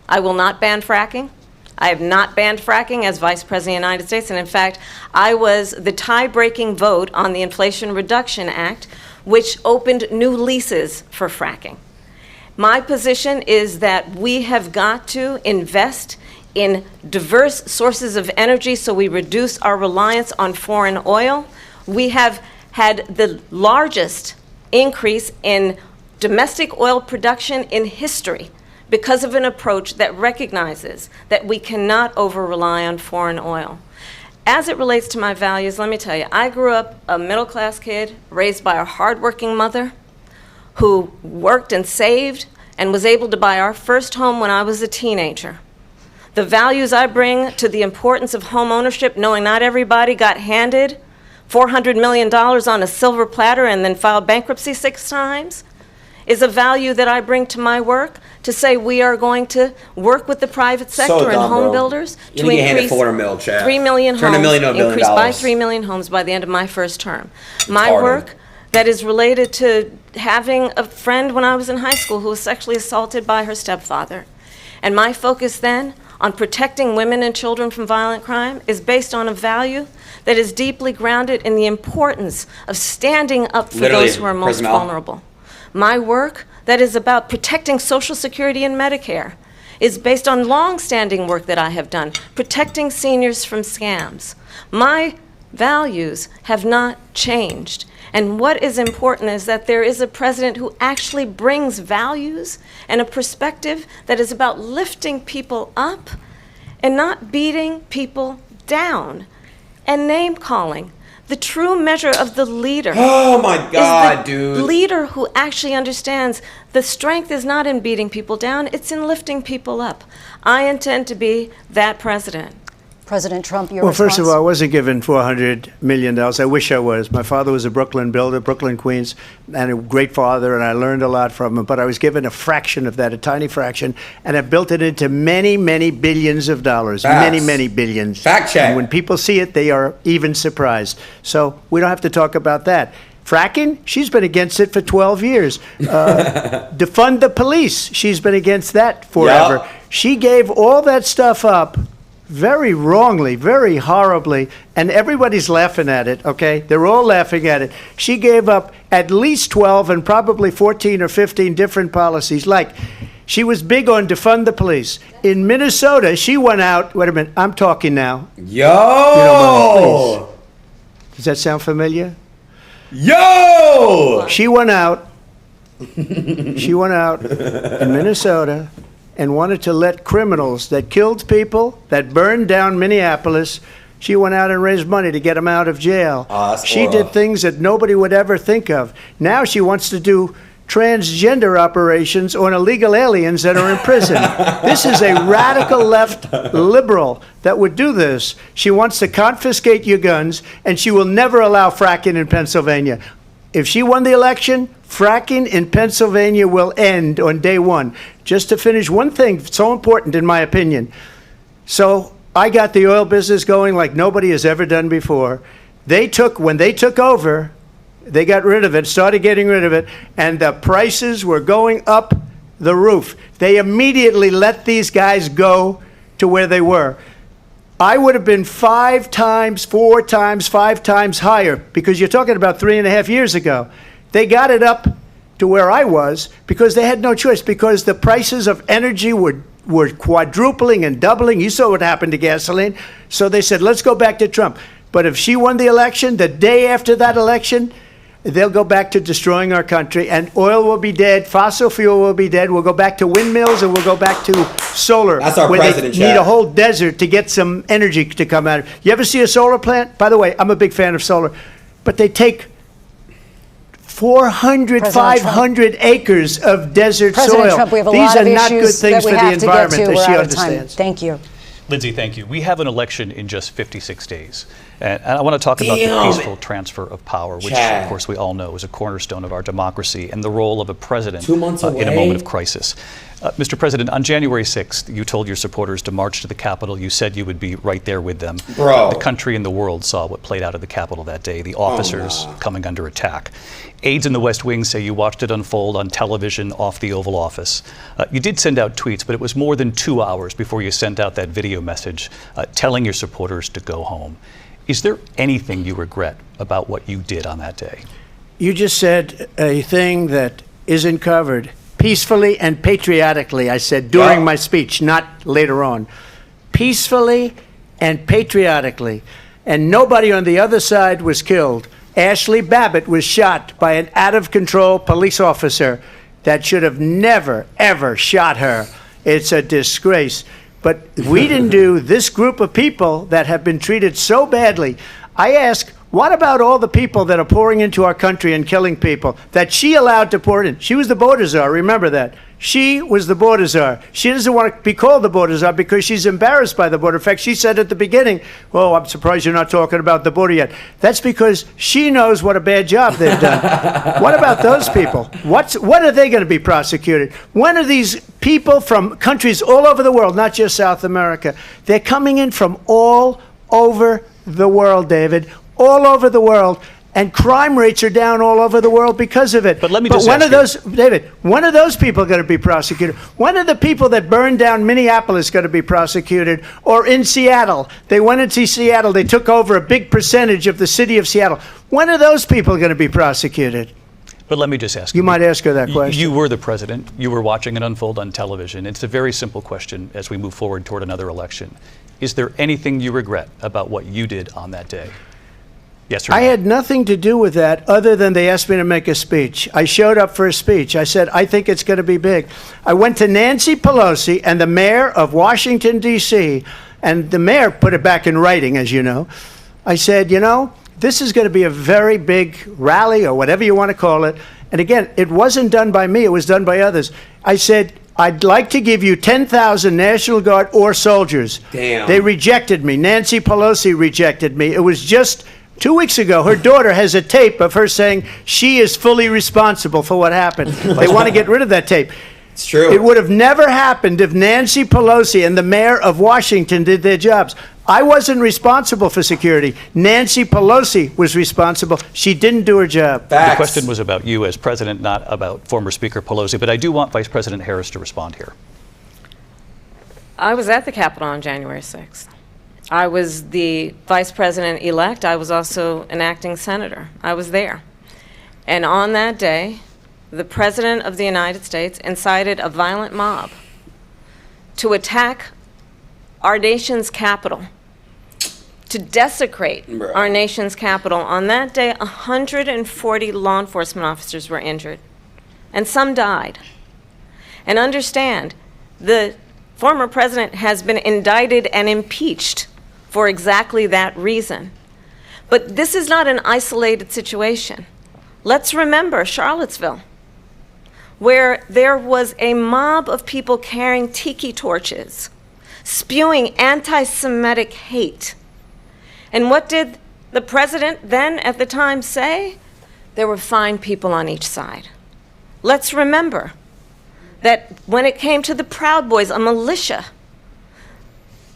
G: I will not ban fracking. I have not banned fracking as Vice President of the United States. And in fact, I was the tie-breaking vote on the Inflation Reduction Act, which opened new leases for fracking. My position is that we have got to invest in diverse sources of energy so we reduce our reliance on foreign oil. We have had the largest increase in domestic oil production in history because of an approach that recognizes that we cannot over-rely on foreign oil. As it relates to my values, let me tell you, I grew up a middle-class kid raised by a hardworking mother who worked and saved and was able to buy our first home when I was a teenager. The values I bring to the importance of home ownership, knowing not everybody got handed $400 million on a silver platter and then filed bankruptcy 6 times, is a value that I bring to my work, to say we are going to work with the private sector and home builders to increase 3 million homes, increase by 3 million homes by the end of my first term. My work that is related to having a friend when I was in high school who was sexually assaulted by her stepfather. And my focus then on protecting women and children from violent crime is based on a value that is deeply grounded in the importance of standing up for those who are most vulnerable. My work that is about protecting Social Security and Medicare is based on long-standing work that I have done, protecting seniors from scams. My values have not changed. And what is important is that there is a president who actually brings values and a perspective that is about lifting people up and not beating people down and name-calling. The true measure of the leader.
F: Oh my God,
G: is the
F: dude.
G: Leader who actually understands the strength is not in beating people down, it's in lifting people up. I intend to be that president.
B: President Trump, your
E: Well,
B: response?
E: first of all, I wasn't given $400 million. I wish I was. My father was a Brooklyn builder, Brooklyn, Queens, and a great father, and I learned a lot from him. But I was given a fraction of that, a tiny fraction, and I built it into many, many billions of dollars.
F: Facts.
E: Many, many billions.
F: Fact check.
E: And when people see it, they are even surprised. So we don't have to talk about that. Fracking, she's been against it for 12 years. Defund the police, she's been against that forever.
F: Yep.
E: She gave all that stuff up very wrongly, very horribly, and everybody's laughing at it, okay? They're all laughing at it. She gave up at least 12 and probably 14 or 15 different policies. Like, she was big on defund the police. In Minnesota, she went out, wait a minute, I'm talking now.
F: Yo!
E: Does that sound familiar?
F: Yo!
E: She went out in Minnesota and wanted to let criminals that killed people, that burned down Minneapolis, she went out and raised money to get them out of jail. She did things that nobody would ever think of. Now she wants to do transgender operations on illegal aliens that are in prison. This is a radical left liberal that would do this. She wants to confiscate your guns, and she will never allow fracking in Pennsylvania. If she won the election, fracking in Pennsylvania will end on day one. Just to finish, one thing so important in my opinion. So I got the oil business going like nobody has ever done before. When they took over, they got rid of it, started getting rid of it, and the prices were going up the roof. They immediately let these guys go to where they were. I would have been 5 times, 4 times, 5 times higher, because you're talking about 3.5 years ago. They got it up to where I was because they had no choice, because the prices of energy were quadrupling and doubling. You saw what happened to gasoline. So they said, let's go back to Trump. But if she won the election, the day after that election, they'll go back to destroying our country, and oil will be dead, fossil fuel will be dead, we'll go back to windmills, and we'll go back to solar.
F: That's our
E: where
F: president,
E: they need a whole desert to get some energy to come out. You ever see a solar plant? By the way, I'm a big fan of solar, but they take 400, 500 acres of desert
B: President
E: soil.
B: Trump, we have a
E: These
B: lot
E: are
B: of
E: not good
B: issues
E: things
B: that we
E: for the
B: have to get
E: environment,
B: to.
E: as
B: We're
E: she
B: out of time.
E: understands.
B: Thank you.
A: Lindsay, thank you. We have an election in just 56 days. And I want to talk about the peaceful transfer of power, which, of course, we all know is a cornerstone of our democracy, and the role of a president
F: 2 months away.
A: in a moment of crisis. Mr. President, on January 6th, you told your supporters to march to the Capitol. You said you would be right there with them.
F: Bro.
A: The country and the world saw what played out at the Capitol that day, the officers coming under attack. Aides in the West Wing say you watched it unfold on television off the Oval Office. You did send out tweets, but it was more than 2 hours before you sent out that video message telling your supporters to go home. Is there anything you regret about what you did on that day?
E: You just said a thing that isn't covered. Peacefully and patriotically, I said during my speech, not later on. peacefully and patriotically. And nobody on the other side was killed. Ashley Babbitt was shot by an out-of-control police officer that should have never, ever shot her. It's a disgrace. But we didn't do this group of people that have been treated so badly. I ask, what about all the people that are pouring into our country and killing people that she allowed to pour in? She was the border czar, remember that. She was the border czar. She doesn't want to be called the border czar because she's embarrassed by the border. In fact, she said at the beginning, oh, I'm surprised you're not talking about the border yet. That's because she knows what a bad job they've done. What about those people? What are they going to be prosecuted? When are these people from countries all over the world, not just South America, they're coming in from all over the world, David, all over the world. And crime rates are down all over the world because of it.
A: But let me just
E: when
A: ask
E: are those, David, when are those people going to be prosecuted? When are the people that burned down Minneapolis going to be prosecuted? Or in Seattle? They went into Seattle. They took over a big percentage of the city of Seattle. When are those people going to be prosecuted?
A: But let me just ask
E: You might ask her that question.
A: You were the president. You were watching it unfold on television. It's a very simple question as we move forward toward another election. Is there anything you regret about what you did on that day? Yes or no?
E: I had nothing to do with that other than they asked me to make a speech. I showed up for a speech. I said, I think it's going to be big. I went to Nancy Pelosi and the mayor of Washington, D.C., and the mayor put it back in writing, as you know. I said, you know, this is going to be a very big rally or whatever you want to call it. And again, it wasn't done by me. It was done by others. I said, I'd like to give you 10,000 National Guard or soldiers.
F: Damn.
E: They rejected me. Nancy Pelosi rejected me. It was just 2 weeks ago, her daughter has a tape of her saying she is fully responsible for what happened. They want to get rid of that tape.
F: It's true.
E: It would have never happened if Nancy Pelosi and the mayor of Washington did their jobs. I wasn't responsible for security. Nancy Pelosi was responsible. She didn't do her job.
F: Facts.
A: The question was about you as president, not about former Speaker Pelosi, but I do want Vice President Harris to respond here.
G: I was at the Capitol on January 6th. I was the vice president-elect. I was also an acting senator. I was there. And on that day, the President of the United States incited a violent mob to attack our nation's capital, to desecrate our nation's capital. On that day, 140 law enforcement officers were injured, and some died. And understand, the former president has been indicted and impeached for exactly that reason. But this is not an isolated situation. Let's remember Charlottesville, where there was a mob of people carrying tiki torches, spewing anti-Semitic hate. And what did the president then at the time say? There were fine people on each side. Let's remember that when it came to the Proud Boys, a militia,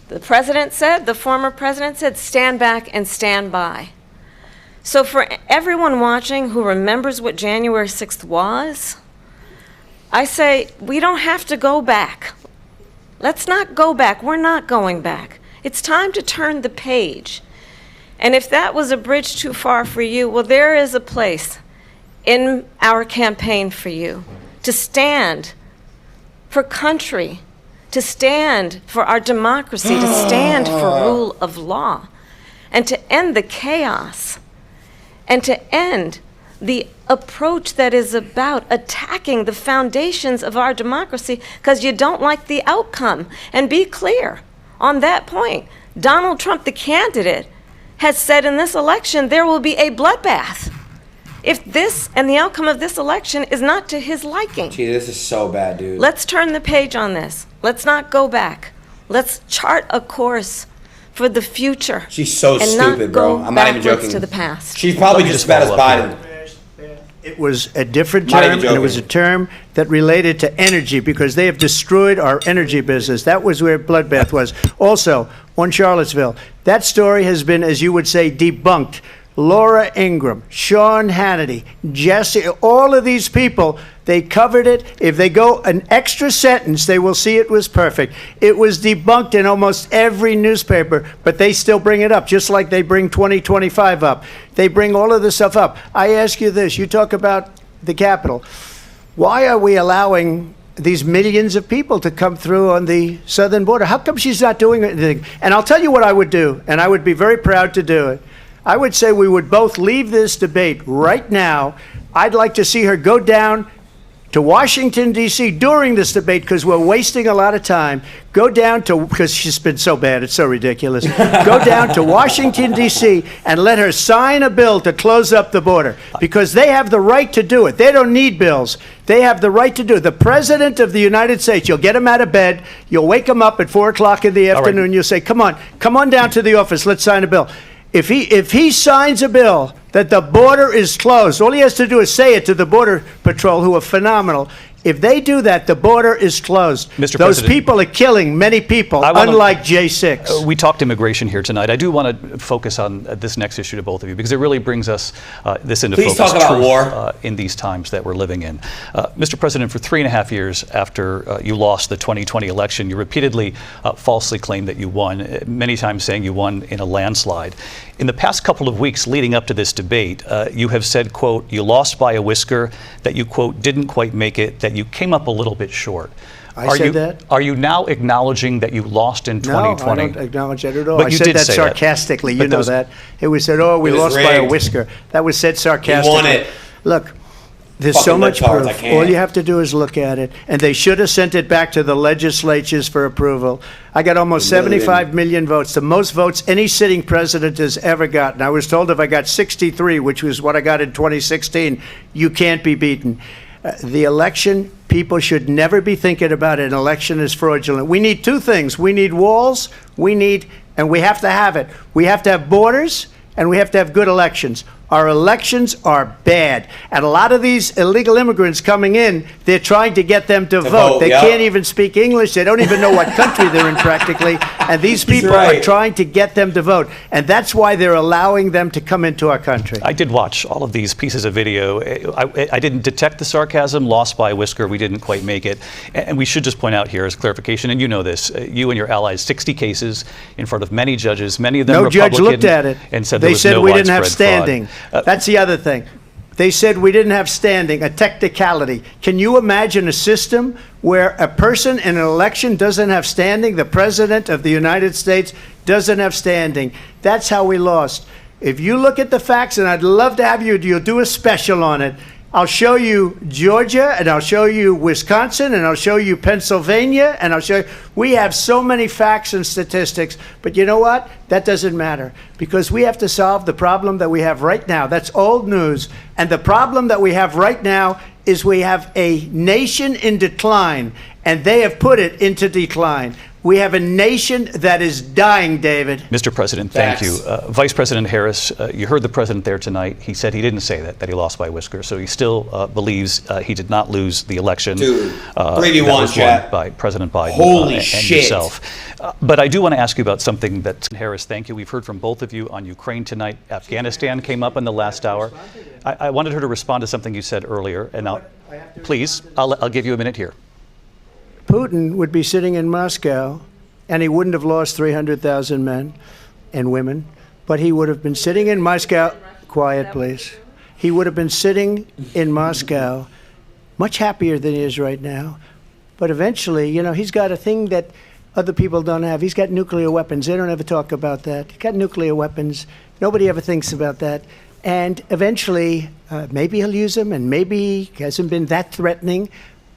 G: the president said, the former president said, stand back and stand by. So for everyone watching who remembers what January 6th was, I say we don't have to go back. Let's not go back. We're not going back. It's time to turn the page. And if that was a bridge too far for you, well, there is a place in our campaign for you to stand for country, to stand for our democracy, to stand for rule of law, and to end the chaos, and to end the approach that is about attacking the foundations of our democracy because you don't like the outcome. And be clear on that point. Donald Trump, the candidate, has said in this election there will be a bloodbath if this and the outcome of this election is not to his liking.
F: Gee, this is so bad, dude.
G: Let's turn the page on this. Let's not go back. Let's chart a course for the future.
F: She's so
G: and
F: stupid,
G: not
F: bro.
G: go
F: I'm not even
G: backwards
F: joking.
G: to the past.
F: She's probably
A: Let me
F: just
A: just
F: as bad
A: follow
F: as
A: up
F: Biden.
E: It was a different
F: Not even
E: term, and it
F: joking.
E: was a term that related to energy because they have destroyed our energy business. That was where bloodbath was. Also, on Charlottesville, that story has been, as you would say, debunked. Laura Ingraham, Sean Hannity, Jesse, all of these people, they covered it. If they go an extra sentence, they will see it was perfect. It was debunked in almost every newspaper, but they still bring it up, just like they bring 2025 up. They bring all of this stuff up. I ask you this, you talk about the Capitol. Why are we allowing these millions of people to come through on the southern border. How come she's not doing anything? And I'll tell you what I would do, and I would be very proud to do it. I would say we would both leave this debate right now. I'd like to see her go down to Washington, D.C. during this debate, because we're wasting a lot of time. Go down to, because she's been so bad, it's so ridiculous. Go down to Washington, D.C. and let her sign a bill to close up the border, because they have the right to do it. They don't need bills. They have the right to do it. The President of the United States, you'll get him out of bed, you'll wake him up at 4 o'clock in the afternoon, you'll say, come on down to the office, let's sign a bill. If he signs a bill that the border is closed, all he has to do is say it to the Border Patrol, who are phenomenal. If they do that, the border is closed.
A: Mr.
E: Those
A: President,
E: people are killing many people, unlike J6.
A: We talked immigration here tonight. I do want to focus on this next issue to both of you, because it really brings us this into
F: Please
A: focus.
F: talk about war.
A: In these times that we're living in. Mr. President, for 3.5 years after you lost the 2020 election, you repeatedly falsely claimed that you won, many times saying you won in a landslide. In the past couple of weeks leading up to this debate, you have said, quote, you lost by a whisker, that you, quote, didn't quite make it, that you came up a little bit short.
E: I said that?
A: Are you now acknowledging that you lost in 2020?
E: No, I don't acknowledge that at all.
A: But
E: I
A: you
E: said
A: did
E: that
A: say
E: sarcastically.
A: That.
E: You know that. It was said, oh, we lost by a
F: rigged.
E: whisker. That was said sarcastically.
F: You won it.
E: Look, there's
F: Fucking
E: so much
F: libtards, I
E: proof.
F: can't.
E: All you have to do is look at it. And they should have sent it back to the legislatures for approval. I got almost 75 million votes, the most votes any sitting president has ever gotten. I was told if I got 63, which was what I got in 2016, you can't be beaten. The election, people should never be thinking about an election as fraudulent. We need two things. We need walls, and we have to have it. We have to have borders, and we have to have good elections. Our elections are bad. And a lot of these illegal immigrants coming in, they're trying to get them to vote. They can't even speak English. They don't even know what country they're in practically. And these people are trying to get them to vote. And that's why they're allowing them to come into our country.
A: I did watch all of these pieces of video. I didn't detect the sarcasm, lost by a whisker, we didn't quite make it. And we should just point out here as clarification, and you know this, you and your allies, 60 cases in front of many judges, many of them
E: No
A: Republican.
E: judge looked at it.
A: And said
E: they
A: there was
E: said
A: no
E: we didn't have
A: widespread fraud.
E: standing. That's the other thing. They said we didn't have standing, a technicality. Can you imagine a system where a person in an election doesn't have standing? The President of the United States doesn't have standing. That's how we lost. If you look at the facts, and I'd love to have you'll do a special on it. I'll show you Georgia, and I'll show you Wisconsin, and I'll show you Pennsylvania, and I'll show you. We have so many facts and statistics, but you know what? That doesn't matter, because we have to solve the problem that we have right now. That's old news. And the problem that we have right now is we have a nation in decline, and they have put it into decline. We have a nation that is dying, David.
A: Mr. President, thank you. Vice President Harris, you heard the president there tonight. He said he didn't say that he lost by a whisker. So he still believes he did not lose the election.
F: Dude, 3v1,
A: that was
F: chat.
A: won by President Biden
F: Holy
A: and
F: shit.
A: yourself. But I do want to ask you about something that, Harris, thank you. We've heard from both of you on Ukraine tonight. Afghanistan came up in the last hour. I wanted her to respond to something you said earlier. And now, please, I'll give you a minute here.
E: Putin would be sitting in Moscow, and he wouldn't have lost 300,000 men and women, but he would have been sitting in Moscow. Quiet, please. He would have been sitting in Moscow, much happier than he is right now. But eventually, you know, he's got a thing that other people don't have. He's got nuclear weapons. They don't ever talk about that. He's got nuclear weapons. Nobody ever thinks about that. And eventually, maybe he'll use them, and maybe he hasn't been that threatening,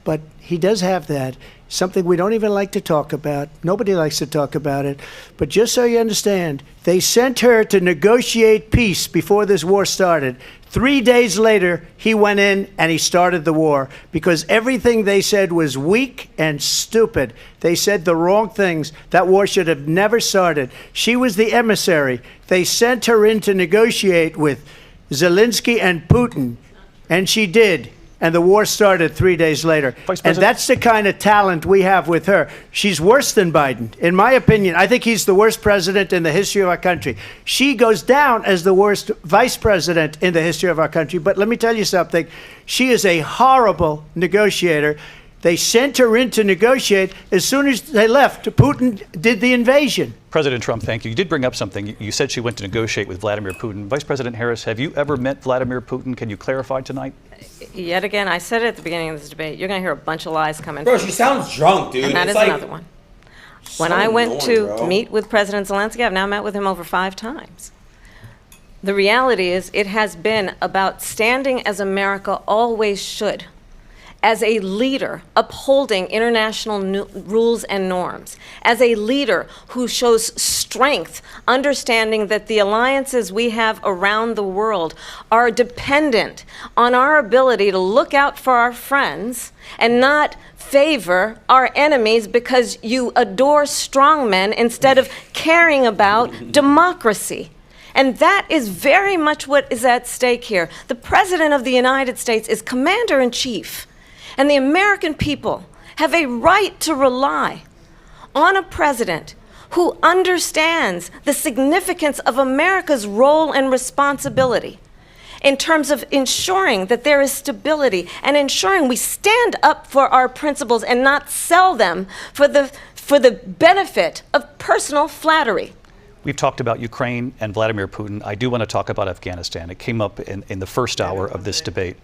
E: but he does have that. Something we don't even like to talk about. Nobody likes to talk about it. But just so you understand, they sent her to negotiate peace before this war started. 3 days later, he went in and he started the war because everything they said was weak and stupid. They said the wrong things. That war should have never started. She was the emissary. They sent her in to negotiate with Zelensky and Putin, and she did. And the war started 3 days later. And that's the kind of talent we have with her. She's worse than Biden. In my opinion, I think he's the worst president in the history of our country. She goes down as the worst vice president in the history of our country. But let me tell you something. She is a horrible negotiator. They sent her in to negotiate. As soon as they left, Putin did the invasion.
A: President Trump, thank you. You did bring up something. You said she went to negotiate with Vladimir Putin. Vice President Harris, have you ever met Vladimir Putin? Can you clarify tonight?
G: Yet again, I said it at the beginning of this debate, you're going to hear a bunch of lies coming.
F: Bro, she sounds drunk, dude.
G: And that
F: It's
G: is
F: like,
G: another one.
F: so
G: When I went
F: annoying,
G: to
F: bro.
G: meet with President Zelensky, I've now met with him over 5 times. The reality is it has been about standing as America always should, as a leader upholding international rules and norms, as a leader who shows strength, understanding that the alliances we have around the world are dependent on our ability to look out for our friends and not favor our enemies because you adore strongmen instead of caring about democracy. And that is very much what is at stake here. The President of the United States is Commander-in-Chief. And the American people have a right to rely on a president who understands the significance of America's role and responsibility in terms of ensuring that there is stability and ensuring we stand up for our principles and not sell them for the benefit of personal flattery.
A: We've talked about Ukraine and Vladimir Putin. I do want to talk about Afghanistan. It came up in the first hour of this debate.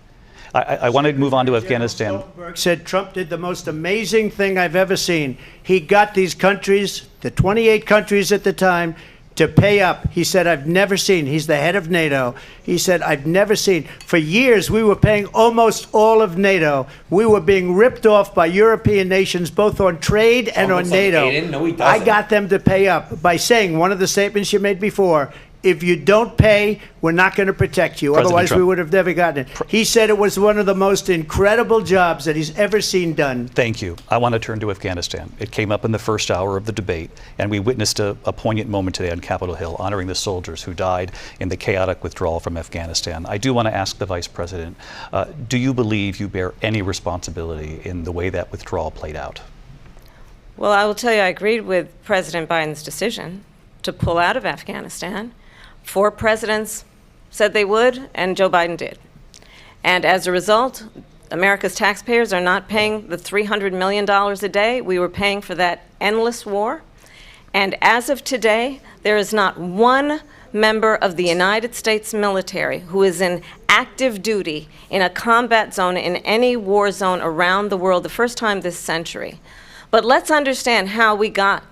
A: I want to move on to Afghanistan.
E: Stoltenberg said Trump did the most amazing thing I've ever seen. He got these countries, the 28 countries at the time, to pay up. He said, I've never seen, he's the head of NATO. He said, I've never seen. For years, we were paying almost all of NATO. We were being ripped off by European nations, both on trade and on
F: Almost like
E: NATO.
F: Adin? No, he
E: I
F: doesn't.
E: got them to pay up by saying one of the statements you made before, if you don't pay, we're not going to protect you.
A: President
E: Otherwise,
A: Trump.
E: we would have never gotten it. He said it was one of the most incredible jobs that he's ever seen done.
A: Thank you. I want to turn to Afghanistan. It came up in the first hour of the debate, and we witnessed a poignant moment today on Capitol Hill, honoring the soldiers who died in the chaotic withdrawal from Afghanistan. I do want to ask the Vice President, do you believe you bear any responsibility in the way that withdrawal played out?
G: Well, I will tell you, I agreed with President Biden's decision to pull out of Afghanistan. 4 presidents said they would, and Joe Biden did. And as a result, America's taxpayers are not paying the $300 million a day we were paying for that endless war. And as of today, there is not one member of the United States military who is in active duty in a combat zone in any war zone around the world, the first time this century. But let's understand how we got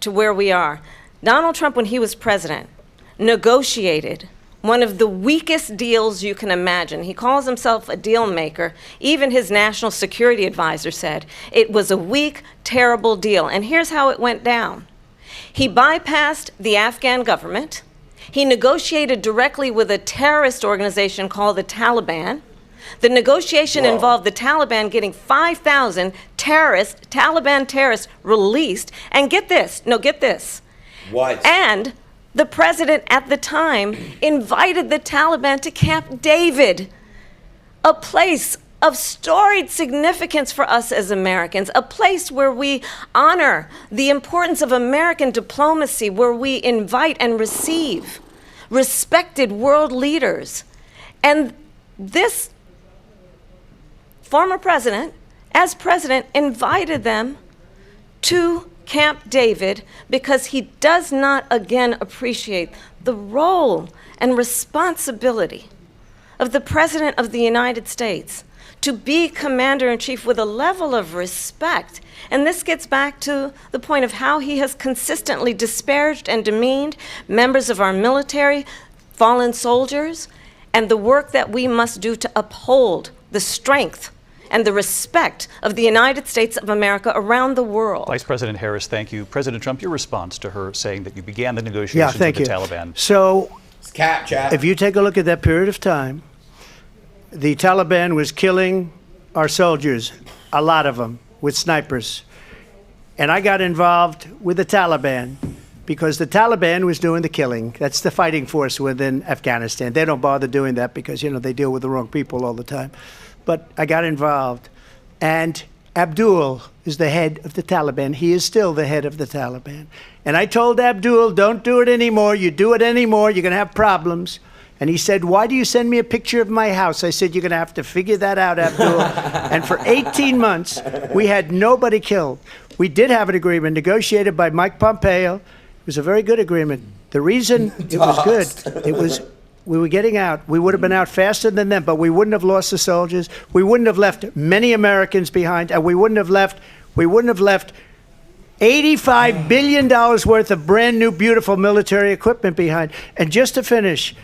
G: to where we are. Donald Trump, when he was president, negotiated one of the weakest deals you can imagine. He calls himself a deal maker. Even his national security advisor said it was a weak, terrible deal. And here's how it went down. He bypassed the Afghan government. He negotiated directly with a terrorist organization called the Taliban. The negotiation involved the Taliban getting 5,000 Taliban terrorists released. And get this,
F: What?
G: And the president at the time invited the Taliban to Camp David, a place of storied significance for us as Americans, a place where we honor the importance of American diplomacy, where we invite and receive respected world leaders. And this former president, as president, invited them to Camp David because he does not again appreciate the role and responsibility of the President of the United States to be Commander-in-Chief with a level of respect. And this gets back to the point of how he has consistently disparaged and demeaned members of our military, fallen soldiers, and the work that we must do to uphold the strength and the respect of the United States of America around the world.
A: Vice President Harris, thank you. President Trump, your response to her saying that you began the negotiations with the Taliban.
E: So,
F: It's cat chat.
E: if you take a look at that period of time, the Taliban was killing our soldiers, a lot of them, with snipers. And I got involved with the Taliban because the Taliban was doing the killing. That's the fighting force within Afghanistan. They don't bother doing that because, they deal with the wrong people all the time. But I got involved. And Abdul is the head of the Taliban. He is still the head of the Taliban. And I told Abdul, don't do it anymore. You do it anymore, you're going to have problems. And he said, why do you send me a picture of my house? I said, you're going to have to figure that out, Abdul. And for 18 months, we had nobody killed. We did have an agreement negotiated by Mike Pompeo. It was a very good agreement. The reason it was good, it was We were getting out. We would have been out faster than them, but we wouldn't have lost the soldiers. We wouldn't have left many Americans behind, and we wouldn't have left $85 billion worth of brand new, beautiful military equipment behind. And just to finish,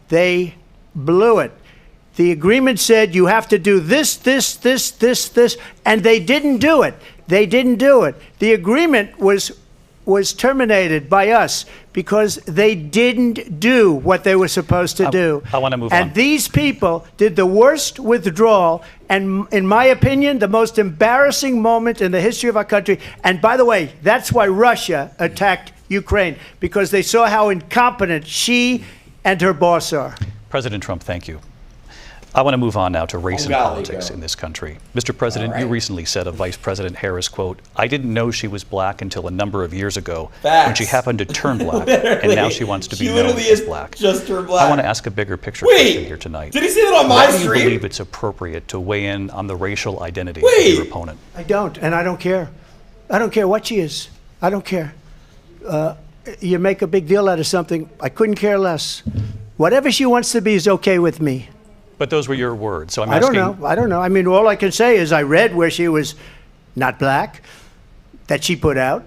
E: they blew it. The agreement said you have to do this, and they didn't do it. They didn't do it. The agreement was terminated by us because they didn't do what they were supposed to do.
A: I want to move on.
E: And these people did the worst withdrawal, and in my opinion, the most embarrassing moment in the history of our country. And by the way, that's why Russia attacked Ukraine, because they saw how incompetent she and her boss are.
A: President Trump, thank you. I want to move on now to race and
F: golly,
A: politics
F: girl.
A: in this country. Mr. President, you recently said of Vice President Harris, quote, "I didn't know she was black until a number of years ago when she happened to turn black, and now she wants to be known as black."
F: Just turned black.
A: I want to ask a bigger picture question here tonight.
F: Did he say that on my
A: Why do you
F: stream?
A: believe it's appropriate to weigh in on the racial identity of your opponent?
E: I don't, and I don't care. I don't care what she is. I don't care. You make a big deal out of something. I couldn't care less. Whatever she wants to be is okay with me.
A: But those were your words, so I'm
E: I
A: asking.
E: don't know. I mean, all I can say is I read where she was not black, that she put out,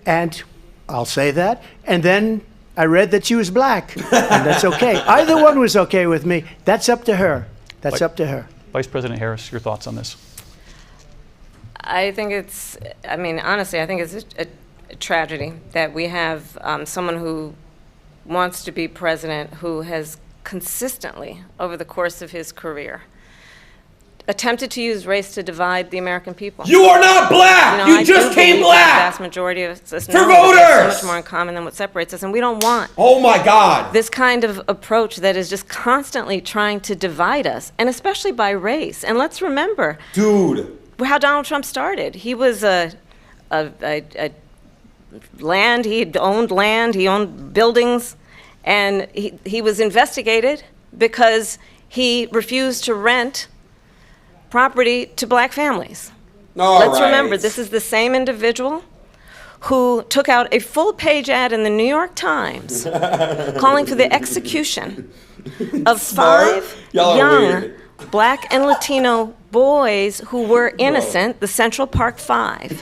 E: and I'll say that. And then I read that she was black, and that's okay. Either one was okay with me. That's up to her. That's up to her.
A: Vice President Harris, your thoughts on this?
G: I think honestly, I think it's a tragedy that we have someone who wants to be president who has consistently, over the course of his career, attempted to use race to divide the American people.
F: You are not black. You just came black.
G: The vast majority of us
F: For
G: know that we have so
F: voters.
G: much more in common than what separates us, and we don't want
F: Oh my God.
G: this kind of approach that is just constantly trying to divide us, and especially by race. And let's remember,
F: Dude.
G: how Donald Trump started. He was land. He owned buildings. And he was investigated because he refused to rent property to black families. Let's remember, this is the same individual who took out a full-page ad in the New York Times calling for the execution of 5 young black and Latino boys who were innocent, the Central Park 5.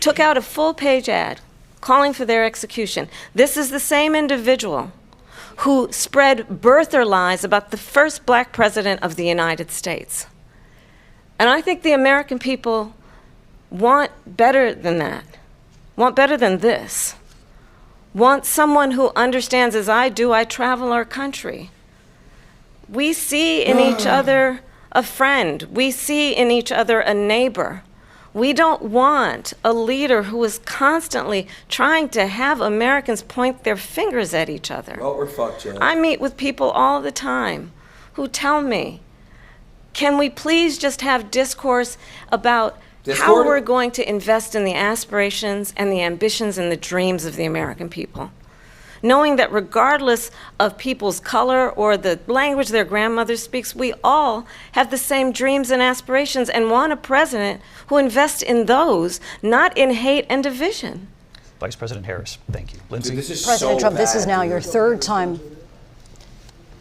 G: Took out a full-page ad calling for their execution. This is the same individual who spread birther lies about the first black president of the United States. And I think the American people want better than that, want better than this, want someone who understands, as I do, I travel our country. We see in each other a friend. We see in each other a neighbor. We don't want a leader who is constantly trying to have Americans point their fingers at each other.
F: Well, we're fucked, Jen.
G: I meet with people all the time who tell me, can we please just have discourse about how we're going to invest in the aspirations and the ambitions and the dreams of the American people? Knowing that regardless of people's color or the language their grandmother speaks, we all have the same dreams and aspirations and want a president who invests in those, not in hate and division.
A: Vice President Harris, thank you. Lindsay?
F: Dude, this is
B: President
F: so
B: Trump, this is
F: bad,
B: now
F: dude.
B: your third time.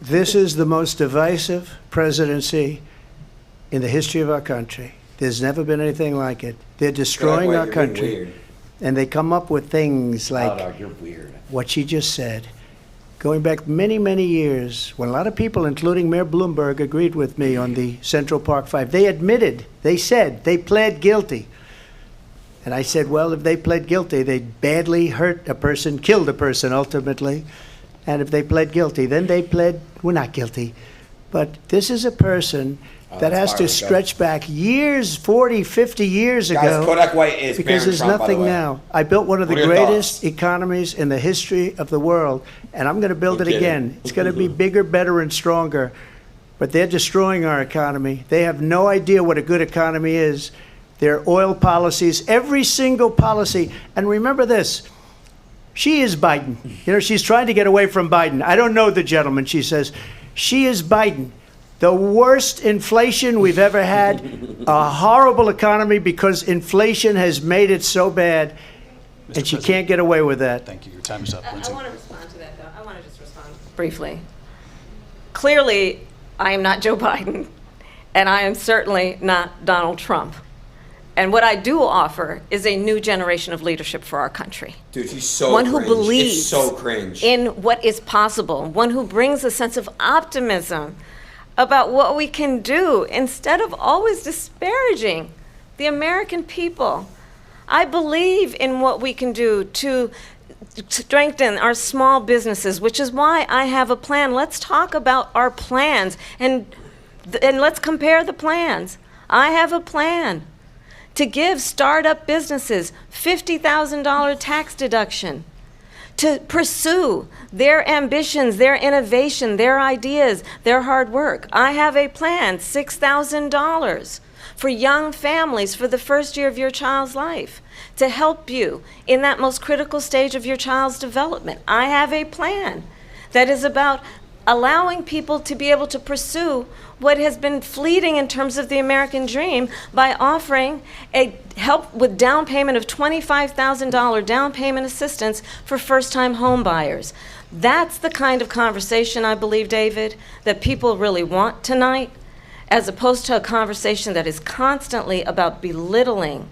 E: This is the most divisive presidency in the history of our country. There's never been anything like it. They're destroying our country. And they come up with things like
F: You're weird.
E: what she just said. Going back many, many years, when a lot of people, including Mayor Bloomberg, agreed with me on the Central Park 5, they admitted, they said, they pled guilty. And I said, well, if they pled guilty, they badly hurt a person, killed a person ultimately. And if they pled guilty, then they pled, we're not guilty. But this is a person that has to stretch back years, 40, 50 years ago.
F: Guys, Kodak White is
E: because there's
F: Trump, by the
E: nothing
F: way.
E: now. I built one of the
F: What are your
E: greatest
F: thoughts?
E: economies in the history of the world, and I'm going to build
F: No
E: it
F: kidding.
E: again. It's going to be bigger, better, and stronger. But they're destroying our economy. They have no idea what a good economy is. Their oil policies, every single policy. And remember this, she is Biden. You know, she's trying to get away from Biden. I don't know the gentleman, she says. She is Biden. The worst inflation we've ever had, a horrible economy because inflation has made it so bad, and she can't get away with that.
A: Thank you. Your time is up, Lindsay.
G: I want to respond to that, though. I want to just respond briefly. Clearly, I am not Joe Biden, and I am certainly not Donald Trump. And what I do offer is a new generation of leadership for our country.
F: Dude, she's so
G: One
F: cringe.
G: who believes
F: It's so cringe.
G: in what is possible, one who brings a sense of optimism about what we can do instead of always disparaging the American people. I believe in what we can do to strengthen our small businesses, which is why I have a plan. Let's talk about our plans and let's compare the plans. I have a plan to give startup businesses $50,000 tax deduction, to pursue their ambitions, their innovation, their ideas, their hard work. I have a plan, $6,000 for young families for the first year of your child's life, to help you in that most critical stage of your child's development. I have a plan that is about allowing people to be able to pursue what has been fleeting in terms of the American dream by offering a help with down payment of $25,000 down payment assistance for first-time home buyers. That's the kind of conversation, I believe, David, that people really want tonight, as opposed to a conversation that is constantly about belittling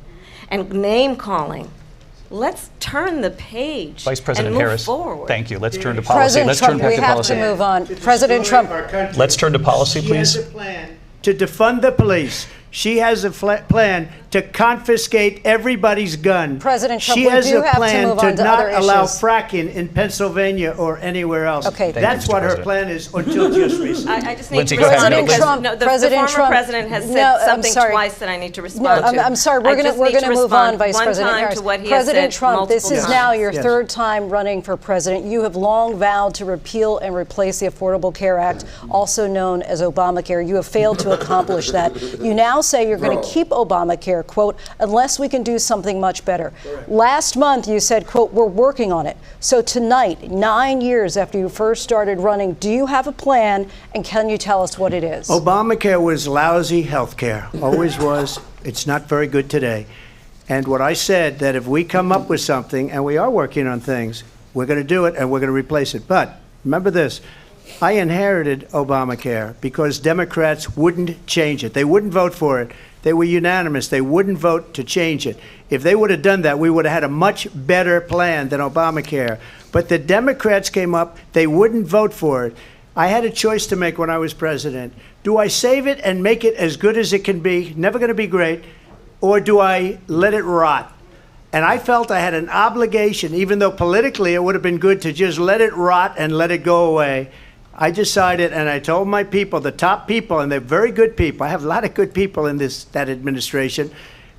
G: and name-calling. Let's turn the page
A: Vice President
G: and move
A: Harris,
G: forward.
A: thank you. Let's turn to policy.
B: President
A: Let's
B: Trump,
A: turn back
B: we
A: to
B: have
A: policy.
B: to move on. President Trump.
A: Let's turn to policy,
E: She
A: please.
E: has a plan to defund the police. She has a plan to confiscate everybody's gun.
B: President Trump,
E: she
B: we
E: has
B: do
E: a
B: have to
E: plan
B: move on to
E: not
B: other
E: allow
B: issues.
E: fracking in Pennsylvania or anywhere else.
B: Okay.
E: That's
A: Thank you,
E: what
A: Mr.
E: her
A: President.
E: plan is until just recently.
G: I just need
A: Lindsay,
G: to
A: go ahead.
G: respond
B: President
G: because
B: Trump,
G: no, the
B: President
G: former
B: Trump,
G: president has said
B: no, I'm
G: something
B: sorry.
G: twice that I need to
B: No,
G: respond to.
B: I'm sorry.
G: I
B: We're
G: just
B: going
G: need
B: to
G: to
B: move on,
G: respond
B: Vice
G: one
B: President
G: time
B: Harris.
G: to what he has
B: President
G: said
B: Trump, this
G: multiple
B: is
G: times.
B: now your
E: Yes.
B: third time running for president. You have long vowed to repeal and replace the Affordable Care Act, also known as Obamacare. You have failed to accomplish that. You now say you're going to keep Obamacare, quote, unless we can do something much better. Last month you said, quote, we're working on it. So tonight, 9 years after you first started running, do you have a plan, and can you tell us what it is?
E: Obamacare was lousy health care, always was. It's not very good today. And what I said, that if we come up with something, and we are working on things, we're going to do it and we're going to replace it. But remember this, I inherited Obamacare because Democrats wouldn't change it. They wouldn't vote for it. They were unanimous. They wouldn't vote to change it. If they would have done that, we would have had a much better plan than Obamacare. But the Democrats came up. They wouldn't vote for it. I had a choice to make when I was president. Do I save it and make it as good as it can be, never going to be great, or do I let it rot? And I felt I had an obligation, even though politically it would have been good to just let it rot and let it go away. I decided, and I told my people, the top people, and they're very good people. I have a lot of good people in that administration.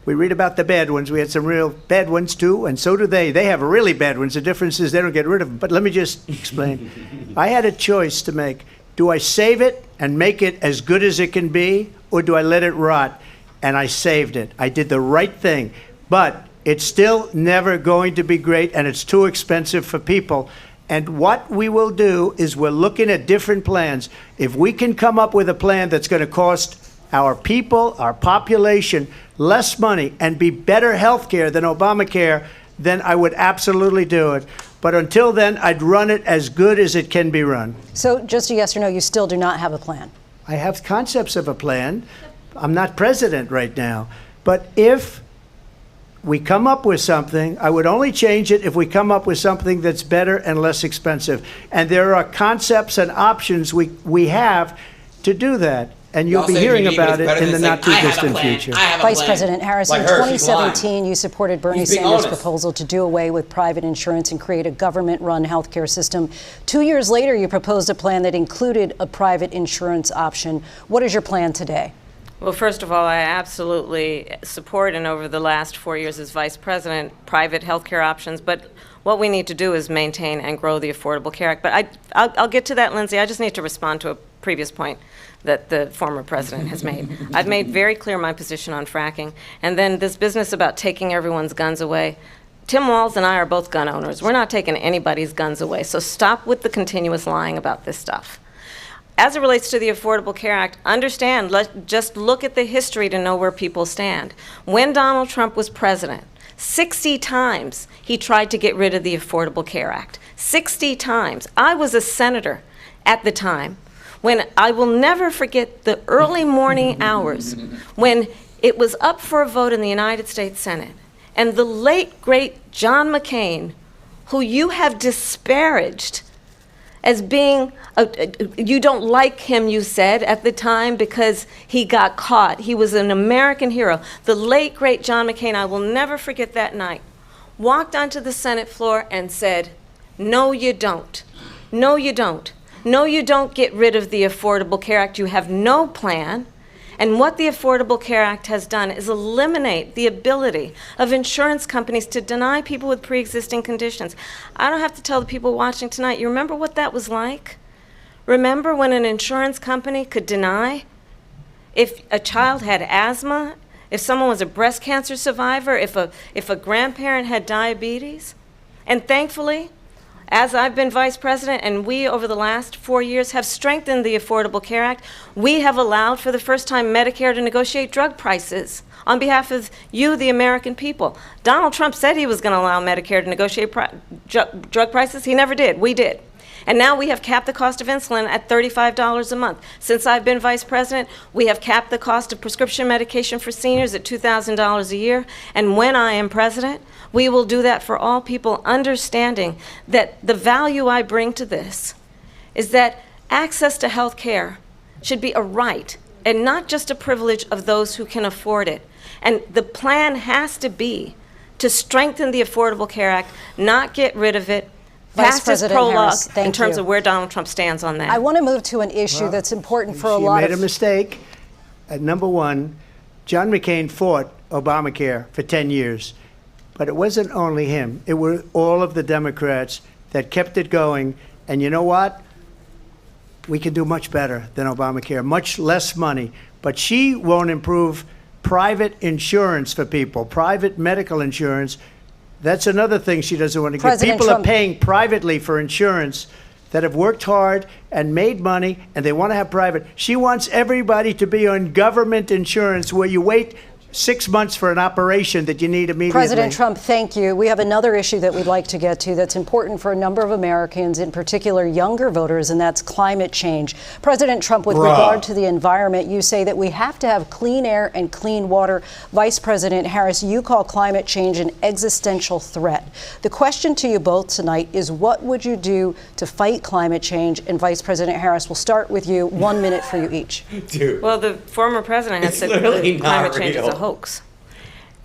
E: We read about the bad ones. We had some real bad ones, too, and so do they. They have really bad ones. The difference is they don't get rid of them. But let me just explain. I had a choice to make. Do I save it and make it as good as it can be, or do I let it rot? And I saved it. I did the right thing. But it's still never going to be great, and it's too expensive for people. And what we will do is we're looking at different plans. If we can come up with a plan that's going to cost our people, our population, less money and be better health care than Obamacare, then I would absolutely do it. But until then, I'd run it as good as it can be run.
B: So just a yes or no, you still do not have a plan?
E: I have concepts of a plan. I'm not president right now. But if we come up with something, I would only change it if we come up with something that's better and less expensive. And there are concepts and options we have to do that. And you'll
F: Y'all
E: be
F: say
E: hearing
F: you need, but
E: about
F: it's
E: it
F: better
E: in the
F: than saying,
E: not too
F: "I have a
E: distant
F: plan.
E: future.
F: I have a
B: Vice
F: plan."
B: President Harris,
F: Like
B: in
F: her, she's lying.
B: 2017, you supported Bernie
F: He's being
B: Sanders'
F: honest.
B: proposal to do away with private insurance and create a government-run healthcare system. 2 years later, you proposed a plan that included a private insurance option. What is your plan today?
G: Well, first of all, I absolutely support, and over the last 4 years as vice president, private health care options. But what we need to do is maintain and grow the Affordable Care Act. But I'll get to that, Lindsay. I just need to respond to a previous point that the former president has made. I've made very clear my position on fracking. And then this business about taking everyone's guns away. Tim Walz and I are both gun owners. We're not taking anybody's guns away. So stop with the continuous lying about this stuff. As it relates to the Affordable Care Act, understand, just look at the history to know where people stand. When Donald Trump was president, 60 times he tried to get rid of the Affordable Care Act. 60 times. I was a senator at the time when I will never forget the early morning hours when it was up for a vote in the United States Senate. And the late, great John McCain, who you have disparaged as being, you don't like him, you said, at the time because he got caught. He was an American hero. The late, great John McCain, I will never forget that night, walked onto the Senate floor and said, "No, you don't. No, you don't. No, you don't get rid of the Affordable Care Act. You have no plan." And what the Affordable Care Act has done is eliminate the ability of insurance companies to deny people with pre-existing conditions. I don't have to tell the people watching tonight, you remember what that was like? Remember when an insurance company could deny if a child had asthma, if someone was a breast cancer survivor, if a grandparent had diabetes? And thankfully, as I've been vice president, and we over the last 4 years have strengthened the Affordable Care Act, we have allowed for the first time Medicare to negotiate drug prices on behalf of you, the American people. Donald Trump said he was going to allow Medicare to negotiate drug prices. He never did. We did. And now we have capped the cost of insulin at $35 a month. Since I've been vice president, we have capped the cost of prescription medication for seniors at $2,000 a year. And when I am president, we will do that for all people, understanding that the value I bring to this is that access to health care should be a right and not just a privilege of those who can afford it. And the plan has to be to strengthen the Affordable Care Act, not get rid of it.
B: Vice President Harris, thank
G: in terms
B: you.
G: of where Donald Trump stands on that.
B: I want to move to an issue that's important for a lot
E: She
B: of...
E: made a mistake. Number one, John McCain fought Obamacare for 10 years. But it wasn't only him. It were all of the Democrats that kept it going. And you know what? We can do much better than Obamacare, much less money. But she won't improve private insurance for people, private medical insurance. That's another thing she doesn't want to get. People are paying privately for insurance that have worked hard and made money, and they want to have private. She wants everybody to be on government insurance where you wait 6 months for an operation that you need immediately.
B: President Trump, thank you. We have another issue that we'd like to get to that's important for a number of Americans, in particular younger voters, and that's climate change. President Trump, with regard to the environment, you say that we have to have clean air and clean water. Vice President Harris, you call climate change an existential threat. The question to you both tonight is, what would you do to fight climate change? And Vice President Harris, we'll start with you. 1 minute for you each.
G: Dude. Well, the former president has said that climate change is a hoax.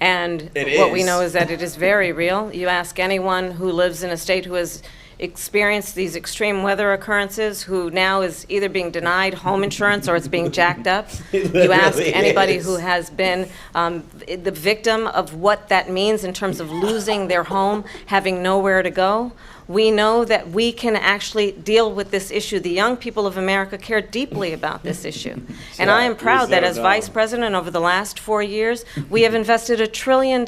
G: And what we know is that it is very real. You ask anyone who lives in a state who has experienced these extreme weather occurrences, who now is either being denied home insurance or it's being jacked up. You ask anybody who has been the victim of what that means in terms of losing their home, having nowhere to go. We know that we can actually deal with this issue. The young people of America care deeply about this issue. And I am proud that as vice president over the last 4 years, we have invested $1 trillion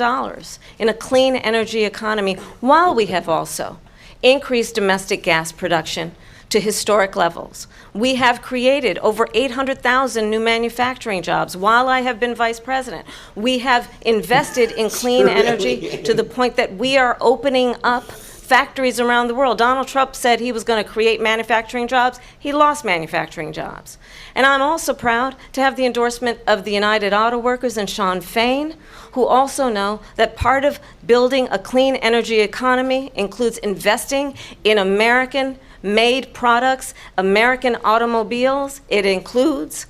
G: in a clean energy economy, while we have also increased domestic gas production to historic levels. We have created over 800,000 new manufacturing jobs while I have been vice president. We have invested in clean energy to the point that we are opening up factories around the world. Donald Trump said he was going to create manufacturing jobs. He lost manufacturing jobs. And I'm also proud to have the endorsement of the United Auto Workers and Sean Fain, who also know that part of building a clean energy economy includes investing in American-made products, American automobiles. It includes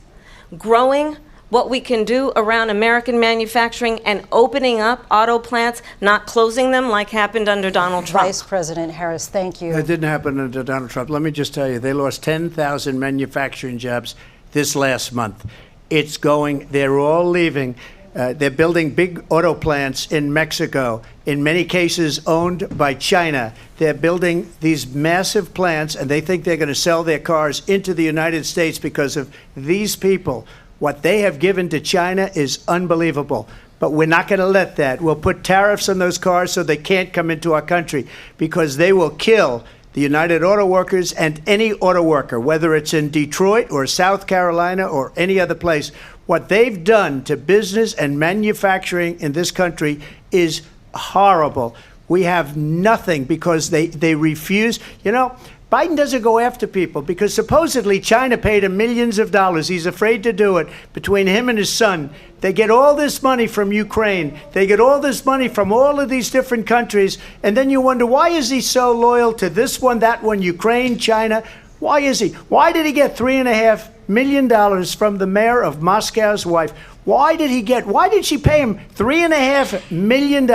G: growing what we can do around American manufacturing and opening up auto plants, not closing them like happened under Donald Trump.
B: Vice President Harris, thank you.
E: It didn't happen under Donald Trump. Let me just tell you, they lost 10,000 manufacturing jobs this last month. It's going, they're all leaving. They're building big auto plants in Mexico, in many cases owned by China. They're building these massive plants, and they think they're going to sell their cars into the United States because of these people. What they have given to China is unbelievable. But we're not going to let that. We'll put tariffs on those cars so they can't come into our country, because they will kill the United Auto Workers and any auto worker, whether it's in Detroit or South Carolina or any other place. What they've done to business and manufacturing in this country is horrible. We have nothing because they refuse. You know, Biden doesn't go after people because supposedly China paid him millions of dollars. He's afraid to do it. Between him and his son, they get all this money from Ukraine. They get all this money from all of these different countries. And then you wonder, why is he so loyal to this one, that one, Ukraine, China? Why is he? Why did he get $3.5 million from the mayor of Moscow's wife? Why did she pay him $3.5 million?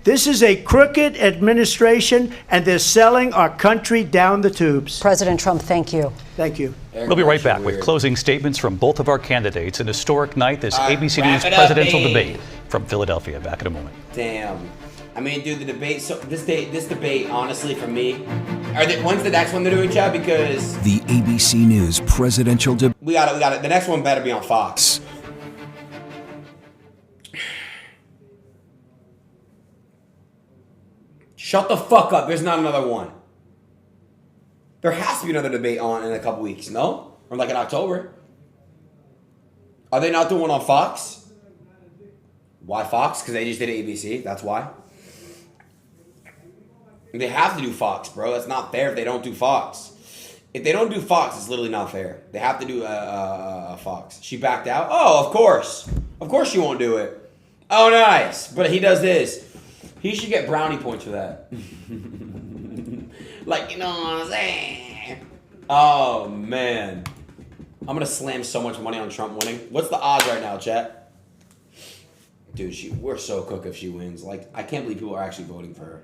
E: This is a crooked administration, and they're selling our country down the tubes.
B: President Trump, thank you.
E: Thank you.
A: We'll be right back with closing statements from both of our candidates. An historic night, this ABC News presidential debate from Philadelphia. Back in a moment.
F: Damn. I mean, dude, the debate. So this debate, honestly, for me, when's the next one they're doing, Chad? Because
C: The ABC News presidential debate.
F: we got it. The next one better be on Fox. Shut the fuck up. There's not another one. There has to be another debate on in a couple weeks, no? Or like in October. Are they not doing one on Fox? Why Fox? Because they just did ABC. That's why. They have to do Fox, bro. That's not fair if they don't do Fox. If they don't do Fox, it's literally not fair. They have to do Fox. She backed out? Oh, of course. Of course she won't do it. Oh, nice. But he does this. He should get brownie points for that. Like, you know what I'm saying? Oh, man. I'm going to slam so much money on Trump winning. What's the odds right now, chat? Dude, we're so cooked if she wins. Like, I can't believe people are actually voting for her.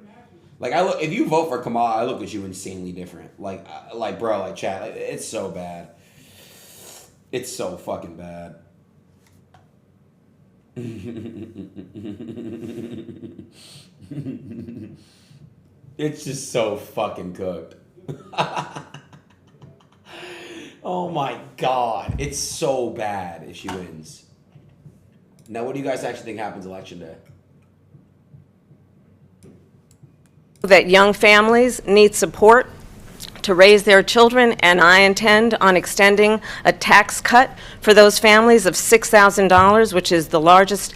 F: Like, if you vote for Kamala, I look at you insanely different. Like, bro, like, chat, it's so bad. It's so fucking bad. It's just so fucking cooked. Oh my God. It's so bad if she wins. Now, what do you guys actually think happens election day?
G: That young families need support to raise their children, and I intend on extending a tax cut for those families of $6,000, which is the largest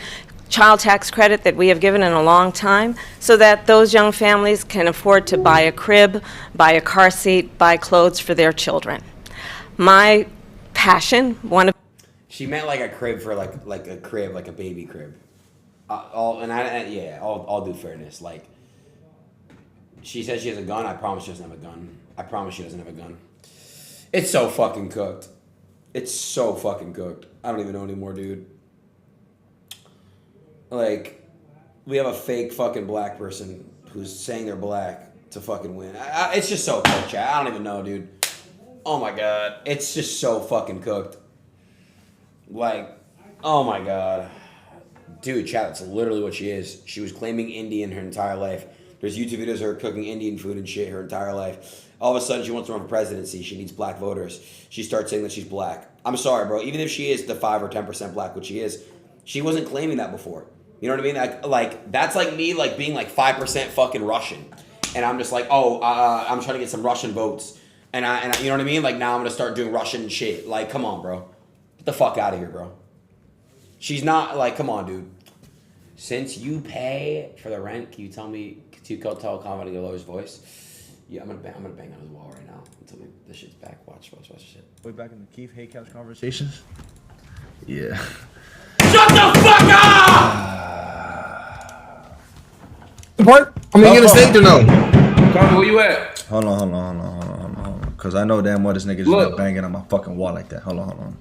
G: child tax credit that we have given in a long time, so that those young families can afford to buy a crib, buy a car seat, buy clothes for their children. My passion,
F: She meant like a crib for like a crib, like a baby crib. All due fairness. Like, she says she has a gun. I promise she doesn't have a gun. I promise she doesn't have a gun. It's so fucking cooked. It's so fucking cooked. I don't even know anymore, dude. Like, we have a fake fucking black person who's saying they're black to fucking win. It's just so cooked, chat. I don't even know, dude. Oh my God. It's just so fucking cooked. Like, oh my God. Dude, chat, that's literally what she is. She was claiming Indian her entire life. There's YouTube videos of her cooking Indian food and shit her entire life. All of a sudden, she wants to run for presidency. She needs black voters. She starts saying that she's black. I'm sorry, bro. Even if she is the 5 or 10% black, which she is, she wasn't claiming that before. You know what I mean? Like that's like me, like being like 5% fucking Russian, and I'm just like, I'm trying to get some Russian votes, and I, you know what I mean? Like, now I'm gonna start doing Russian shit. Like, come on, bro. Get the fuck out of here, bro. She's not like, come on, dude. Since you pay for the rent, can you tell a comedy Gallo's voice? Yeah, I'm gonna bang on his wall right now until this shit's back. Watch this shit.
H: Way back in the Keith Hay Couch conversations. Yeah.
F: Shut the fuck up!
H: What? I'm gonna get a steak or no?
I: Carter, where you at?
H: Hold on. Cause I know damn well this nigga just not banging on my fucking wall like that. Hold on.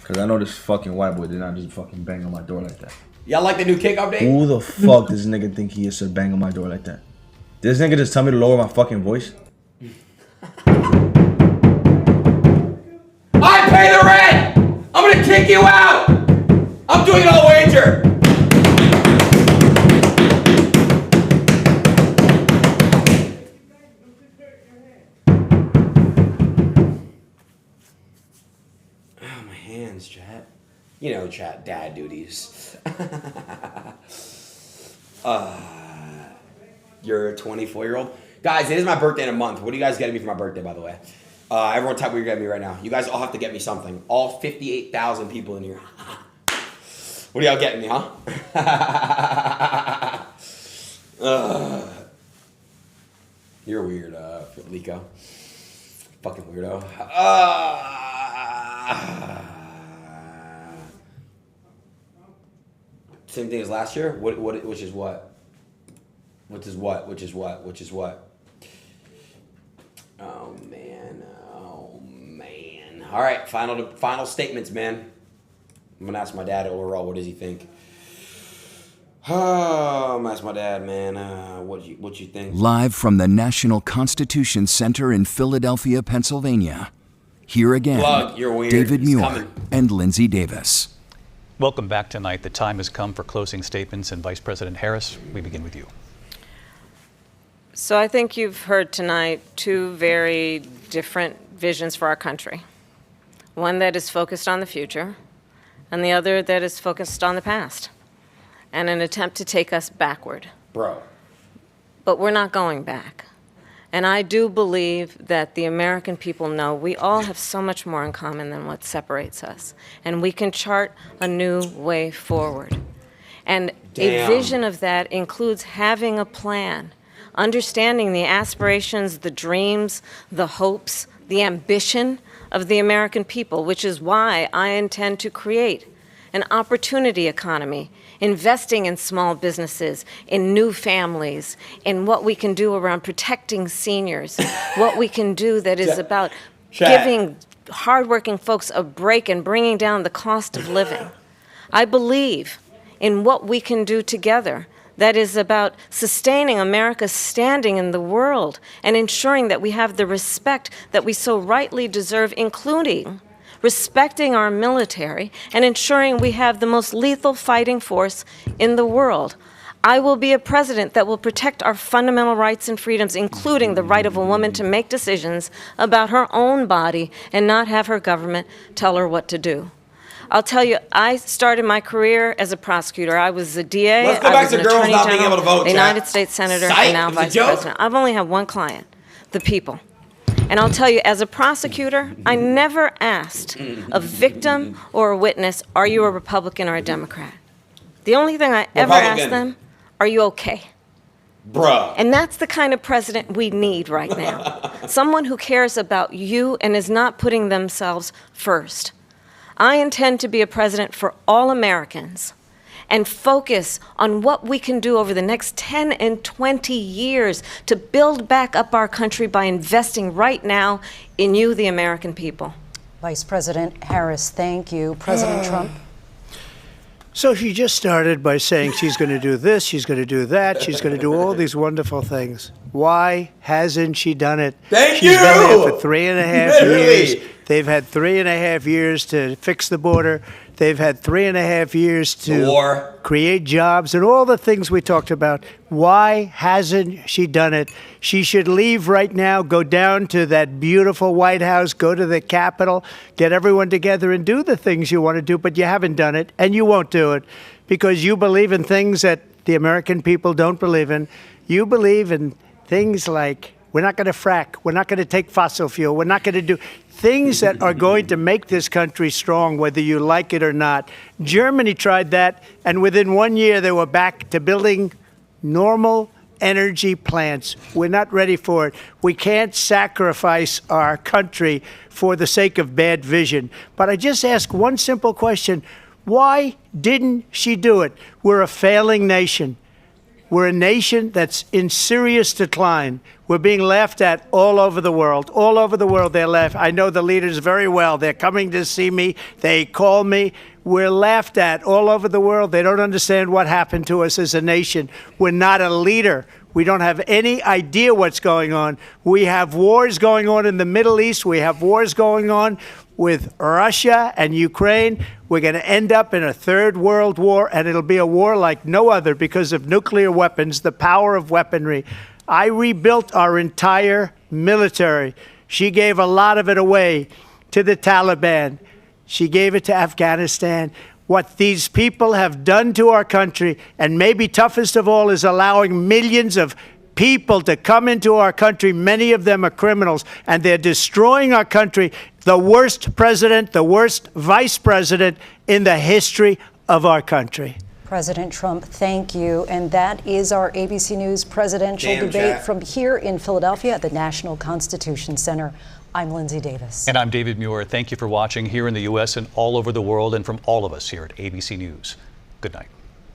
H: Cause I know this fucking white boy did not just fucking bang on my door like that.
F: Y'all like the new kick update?
H: Who the fuck does this nigga think he is to bang on my door like that? This nigga just tell me to lower my fucking voice?
F: I pay the rent! I'm gonna kick you out! I'm doing it on the wager! Oh, my hands, chat. You know, chat, dad duties. You're a 24-year-old? Guys, it is my birthday in a month. What are you guys getting me for my birthday, by the way? Everyone type what you're getting me right now. You guys all have to get me something. All 58,000 people in here. What are y'all getting me, huh? You're weird, Lico. Fucking weirdo. Same thing as last year? Which is what? Which is what? Which is what? Which is what? Oh, man. Oh, man. All right, final statements, man. I'm going to ask my dad overall, what does he think? Oh, I'm gonna ask my dad, man. What you think?
C: Live from the National Constitution Center in Philadelphia, Pennsylvania. Here again,
F: Plug, you're weird.
C: David
F: He's
C: Muir
F: coming.
C: and Lindsay Davis.
A: Welcome back tonight. The time has come for closing statements, and Vice President Harris, we begin with you.
G: So I think you've heard tonight two very different visions for our country. One that is focused on the future, and the other that is focused on the past, and an attempt to take us backward.
F: Bro.
G: But we're not going back. And I do believe that the American people know we all have so much more in common than what separates us. And we can chart a new way forward. And a vision of that includes having a plan, understanding the aspirations, the dreams, the hopes, the ambition of the American people, which is why I intend to create an opportunity economy, investing in small businesses, in new families, in what we can do around protecting seniors, what we can do that is about giving hardworking folks a break and bringing down the cost of living. I believe in what we can do together that is about sustaining America's standing in the world and ensuring that we have the respect that we so rightly deserve, including respecting our military and ensuring we have the most lethal fighting force in the world. I will be a president that will protect our fundamental rights and freedoms, including the right of a woman to make decisions about her own body and not have her government tell her what to do. I'll tell you, I started my career as a prosecutor. I was a DA,
F: Let's go
G: I
F: back
G: was
F: to
G: an
F: girls
G: attorney
F: not being able
G: general,
F: to vote,
G: a
F: chat.
G: United States senator,
F: Psych,
G: and now
F: it was a
G: vice
F: joke.
G: president. I've only had one client, the people. And I'll tell you, as a prosecutor, I never asked a victim or a witness, are you a Republican or a Democrat? The only thing I ever asked them, are you okay?
F: Bruh.
G: And that's the kind of president we need right now. Someone who cares about you and is not putting themselves first. I intend to be a president for all Americans and focus on what we can do over the next 10 and 20 years to build back up our country by investing right now in you, the American people.
B: Vice President Harris, thank you. President Trump?
E: So she just started by saying she's going to do this, she's going to do that, she's going to do all these wonderful things. Why hasn't she done it?
F: Thank
E: She's
F: you!
E: been there for 3.5
F: Literally.
E: years. They've had 3.5 years to fix the border. They've had 3.5 years to create jobs and all the things we talked about. Why hasn't she done it? She should leave right now, go down to that beautiful White House, go to the Capitol, get everyone together and do the things you want to do, but you haven't done it and you won't do it because you believe in things that the American people don't believe in. You believe in things like we're not going to frack, we're not going to take fossil fuel, we're not going to do things that are going to make this country strong, whether you like it or not. Germany tried that, and within 1 year, they were back to building normal energy plants. We're not ready for it. We can't sacrifice our country for the sake of bad vision. But I just ask one simple question. Why didn't she do it? We're a failing nation. We're a nation that's in serious decline. We're being laughed at all over the world. All over the world, they're laughed. I know the leaders very well. They're coming to see me. They call me. We're laughed at all over the world. They don't understand what happened to us as a nation. We're not a leader. We don't have any idea what's going on. We have wars going on in the Middle East. We have wars going on with Russia and Ukraine. We're going to end up in a third world war, and it'll be a war like no other because of nuclear weapons, the power of weaponry. I rebuilt our entire military. She gave a lot of it away to the Taliban. She gave it to Afghanistan. What these people have done to our country, and maybe toughest of all, is allowing millions of people to come into our country. Many of them are criminals, and they're destroying our country. The worst president, the worst vice president in the history of our country.
B: President Trump, thank you. And that is our ABC News presidential debate from here in Philadelphia at the National Constitution Center. I'm Lindsay Davis.
A: And I'm David Muir. Thank you for watching here in the U.S. and all over the world, and from all of us here at ABC News. Good night.